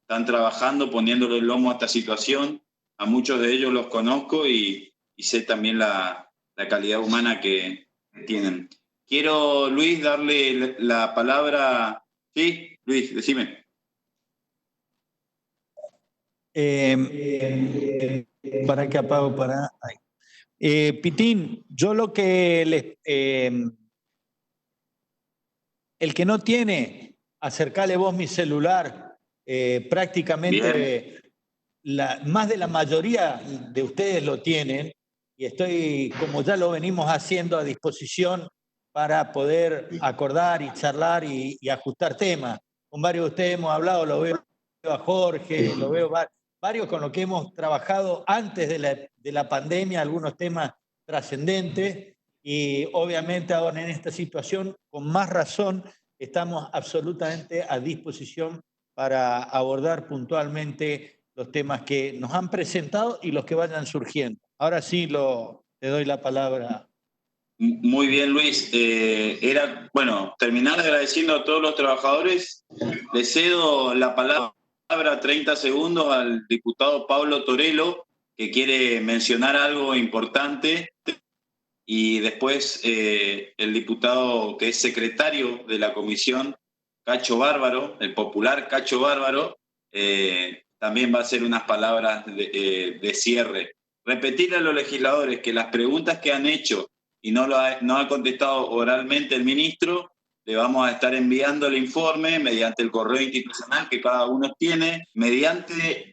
trabajando, poniéndole el lomo a esta situación. A muchos de ellos los conozco y sé también la calidad humana que tienen. Quiero, Luis, darle la palabra. Sí, Luis, decime. ¿Para qué apago? Pitín, yo lo que el que no tiene, acercale vos mi celular. Prácticamente más de la mayoría de ustedes lo tienen y estoy, como ya lo venimos haciendo, a disposición para poder acordar y charlar y ajustar temas. Con varios de ustedes hemos hablado, lo veo a Jorge, lo veo varios con los que hemos trabajado antes de la pandemia, algunos temas trascendentes, y obviamente ahora en esta situación, con más razón, estamos absolutamente a disposición para abordar puntualmente los temas que nos han presentado y los que vayan surgiendo. Ahora sí te doy la palabra. Muy bien, Luis. Terminar agradeciendo a todos los trabajadores. Le cedo la palabra 30 segundos al diputado Pablo Torello, que quiere mencionar algo importante, y después el diputado que es secretario de la comisión, Cacho Bárbaro, el popular Cacho Bárbaro, también va a hacer unas palabras de cierre. Repetirle a los legisladores que las preguntas que han hecho y no ha contestado oralmente el ministro, le vamos a estar enviando el informe mediante el correo institucional que cada uno tiene,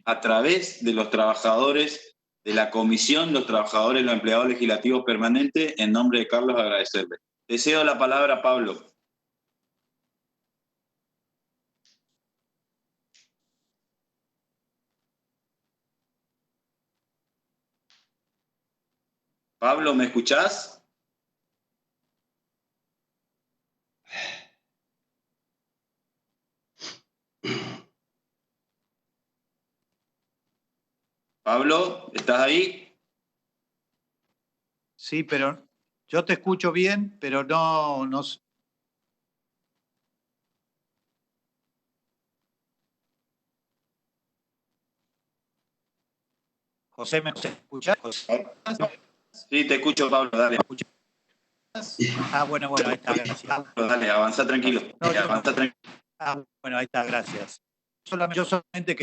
a través de los trabajadores de la comisión, los trabajadores, los empleados legislativos permanentes. En nombre de Carlos, agradecerle. Te cedo la palabra, Pablo. Pablo, ¿me escuchás? Pablo, ¿estás ahí? Sí, pero yo te escucho bien, pero no. José, ¿me escuchás? Sí, te escucho, Pablo, dale. Bueno, ahí está, gracias. Dale, avanza tranquilo. Bueno, ahí está, gracias. Yo solamente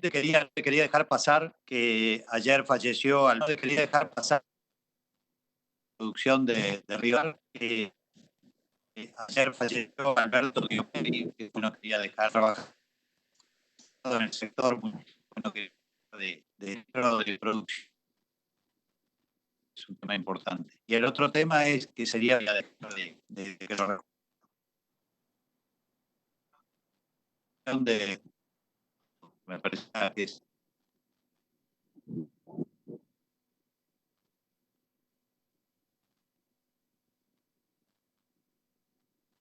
quería dejar pasar que ayer falleció, quería dejar pasar la producción de Rival, ayer falleció Alberto Giovanni, que uno quería dejar trabajar en el sector muy bueno de producción. es un tema importante. Y el otro tema es que sería de que lo me parece que es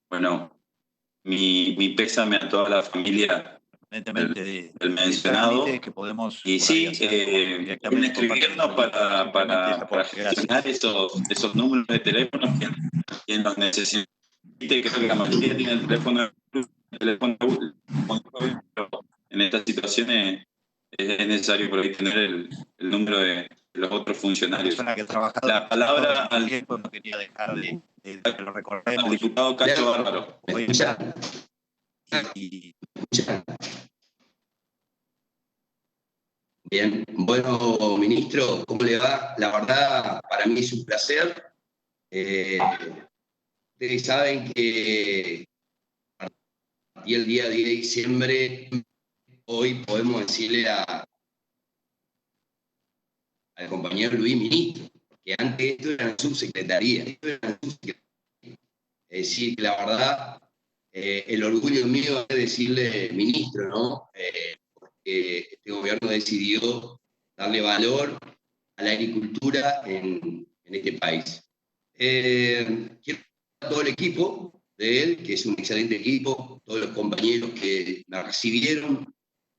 bueno, mi pésame a toda la familia del mencionado. Que podemos y sí, pueden escribirnos para gestionar esos números de teléfono quien los necesite. Creo que la mayoría tiene el teléfono pero en estas situaciones es necesario por ahí tener el número de los otros funcionarios. La palabra al diputado Cacho Bárbaro. Bien, bueno, ministro, ¿cómo le va? La verdad, para mí es un placer. Ustedes saben que a partir del día 10 de diciembre, hoy podemos decirle al compañero Luis ministro, que antes esto era una subsecretaría. Es decir, que la verdad, el orgullo mío es decirle ministro, ¿no? Porque este gobierno decidió darle valor a la agricultura en este país. Quiero a todo el equipo de él, que es un excelente equipo, todos los compañeros que me recibieron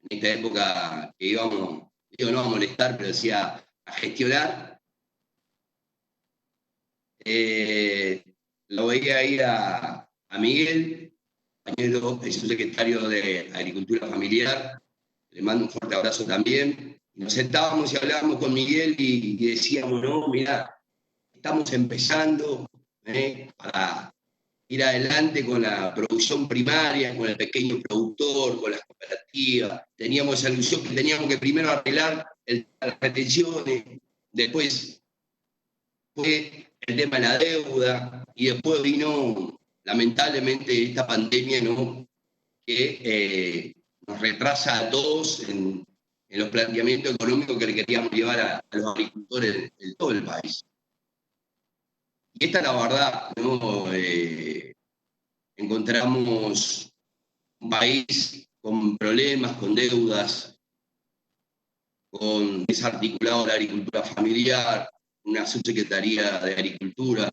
en esta época que íbamos, digo, no a molestar, pero decía a gestionar. Lo veía ir a Miguel, compañero, es un secretario de Agricultura Familiar, le mando un fuerte abrazo también. Nos sentábamos y hablábamos con Miguel y decíamos, no, mira, estamos empezando para ir adelante con la producción primaria, con el pequeño productor, con las cooperativas. Teníamos esa ilusión que teníamos que primero arreglar las retenciones, después fue el tema de la deuda, y después vino, lamentablemente, esta pandemia, ¿no? Que nos retrasa a todos en los planteamientos económicos que le queríamos llevar a los agricultores de todo el país. Y esta es la verdad, ¿no? Encontramos un país con problemas, con deudas, con desarticulado la agricultura familiar, una subsecretaría de Agricultura,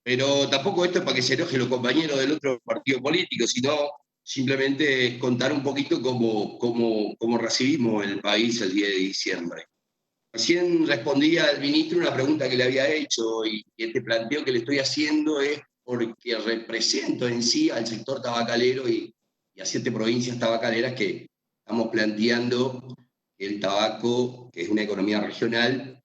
pero tampoco esto es para que se enojen los compañeros del otro partido político, sino simplemente contar un poquito cómo recibimos el país el 10 de diciembre. Recién respondía al ministro una pregunta que le había hecho, y este planteo que le estoy haciendo es porque represento en sí al sector tabacalero y a 7 provincias tabacaleras que estamos planteando que el tabaco, que es una economía regional,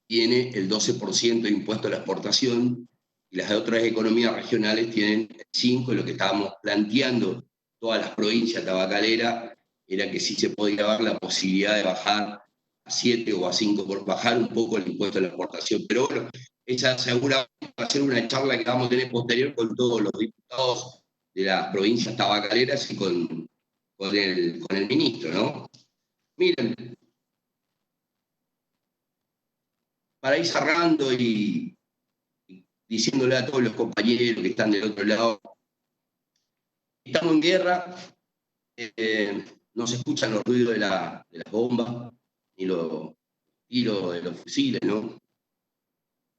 tiene el 12% de impuesto a la exportación, y las otras economías regionales tienen el 5%, y lo que estábamos planteando todas las provincias tabacaleras era que sí se podía dar la posibilidad de bajar a 7 o a 5, por bajar un poco el impuesto a la exportación. Pero bueno, esa seguramente va a ser una charla que vamos a tener posterior con todos los diputados de las provincias tabacaleras y con el ministro, ¿no? Miren, para ir cerrando y diciéndole a todos los compañeros que están del otro lado, estamos en guerra, no se escuchan los ruidos de las bombas, ni los tiros de los fusiles, ¿no?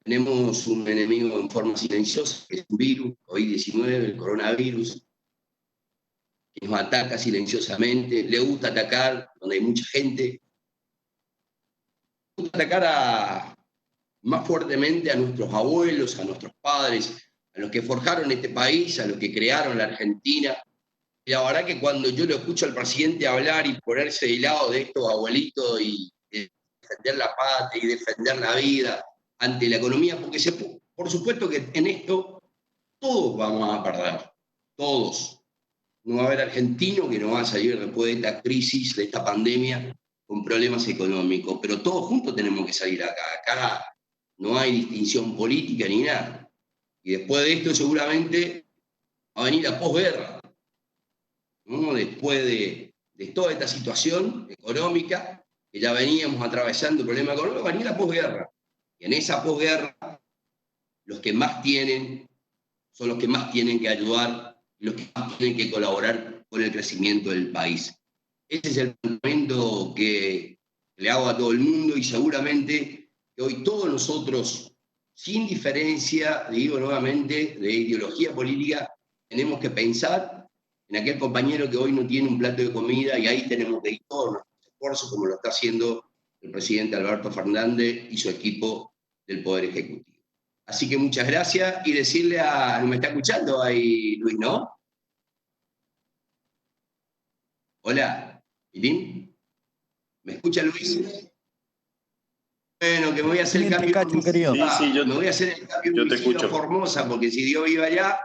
Tenemos un enemigo en forma silenciosa, que es un virus, COVID-19, el coronavirus, que nos ataca silenciosamente, le gusta atacar donde hay mucha gente, le gusta atacar más fuertemente a nuestros abuelos, a nuestros padres, a los que forjaron este país, a los que crearon la Argentina. Y la verdad que cuando yo lo escucho al presidente hablar y ponerse del lado de estos abuelitos y defender la patria y defender la vida ante la economía, porque por supuesto que en esto todos vamos a perder, todos. No va a haber argentino que no va a salir después de esta crisis, de esta pandemia, con problemas económicos, pero todos juntos tenemos que salir acá. Acá no hay distinción política ni nada. Y después de esto seguramente va a venir la posguerra, ¿no? Después de toda esta situación económica, que ya veníamos atravesando el problema económico, va a venir la posguerra. Y en esa posguerra, los que más tienen son los que más tienen que ayudar, los que más tienen que colaborar con el crecimiento del país. Ese es el planteamiento que le hago a todo el mundo y seguramente que hoy todos nosotros, sin diferencia, digo nuevamente, de ideología política, tenemos que pensar en aquel compañero que hoy no tiene un plato de comida y ahí tenemos que ir todos nuestros esfuerzos, como lo está haciendo el presidente Alberto Fernández y su equipo del Poder Ejecutivo. Así que muchas gracias y decirle a... ¿Me está escuchando ahí, Luis, no? Hola, ¿Pitín? ¿Me escucha Luis? Bueno, que me voy a hacer el cambio. Me voy a hacer el cambio a Formosa, porque si Dios vive allá...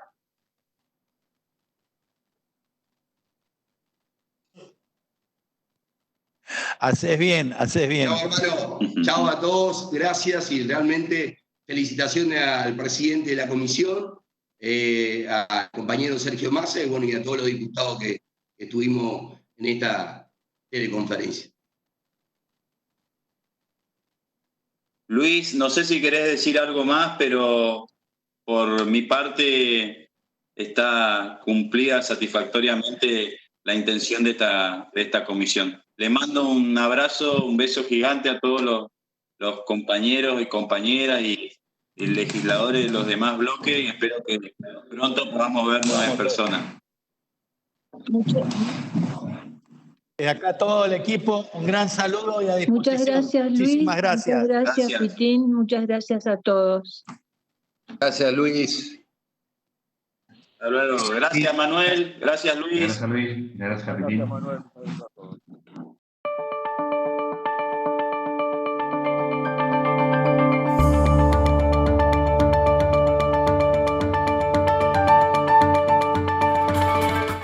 Haces bien, haces bien. Chao, hermano. Chao a todos, gracias y realmente felicitaciones al presidente de la comisión, al compañero Sergio Massa y, bueno, y a todos los diputados que estuvimos en esta teleconferencia. Luis, no sé si querés decir algo más, pero por mi parte está cumplida satisfactoriamente la intención de esta comisión. Le mando un abrazo, un beso gigante a todos los compañeros y compañeras y legisladores de los demás bloques y espero que pronto podamos vernos en persona. Acá todo el equipo, un gran saludo y a disposición. Muchas gracias, Luis. Muchísimas gracias. Muchas gracias, Pitín. Muchas gracias a todos. Gracias, Luis. Hasta luego. Gracias, Manuel. Gracias, Luis. Gracias, Luis. Gracias, Pitín. Manuel.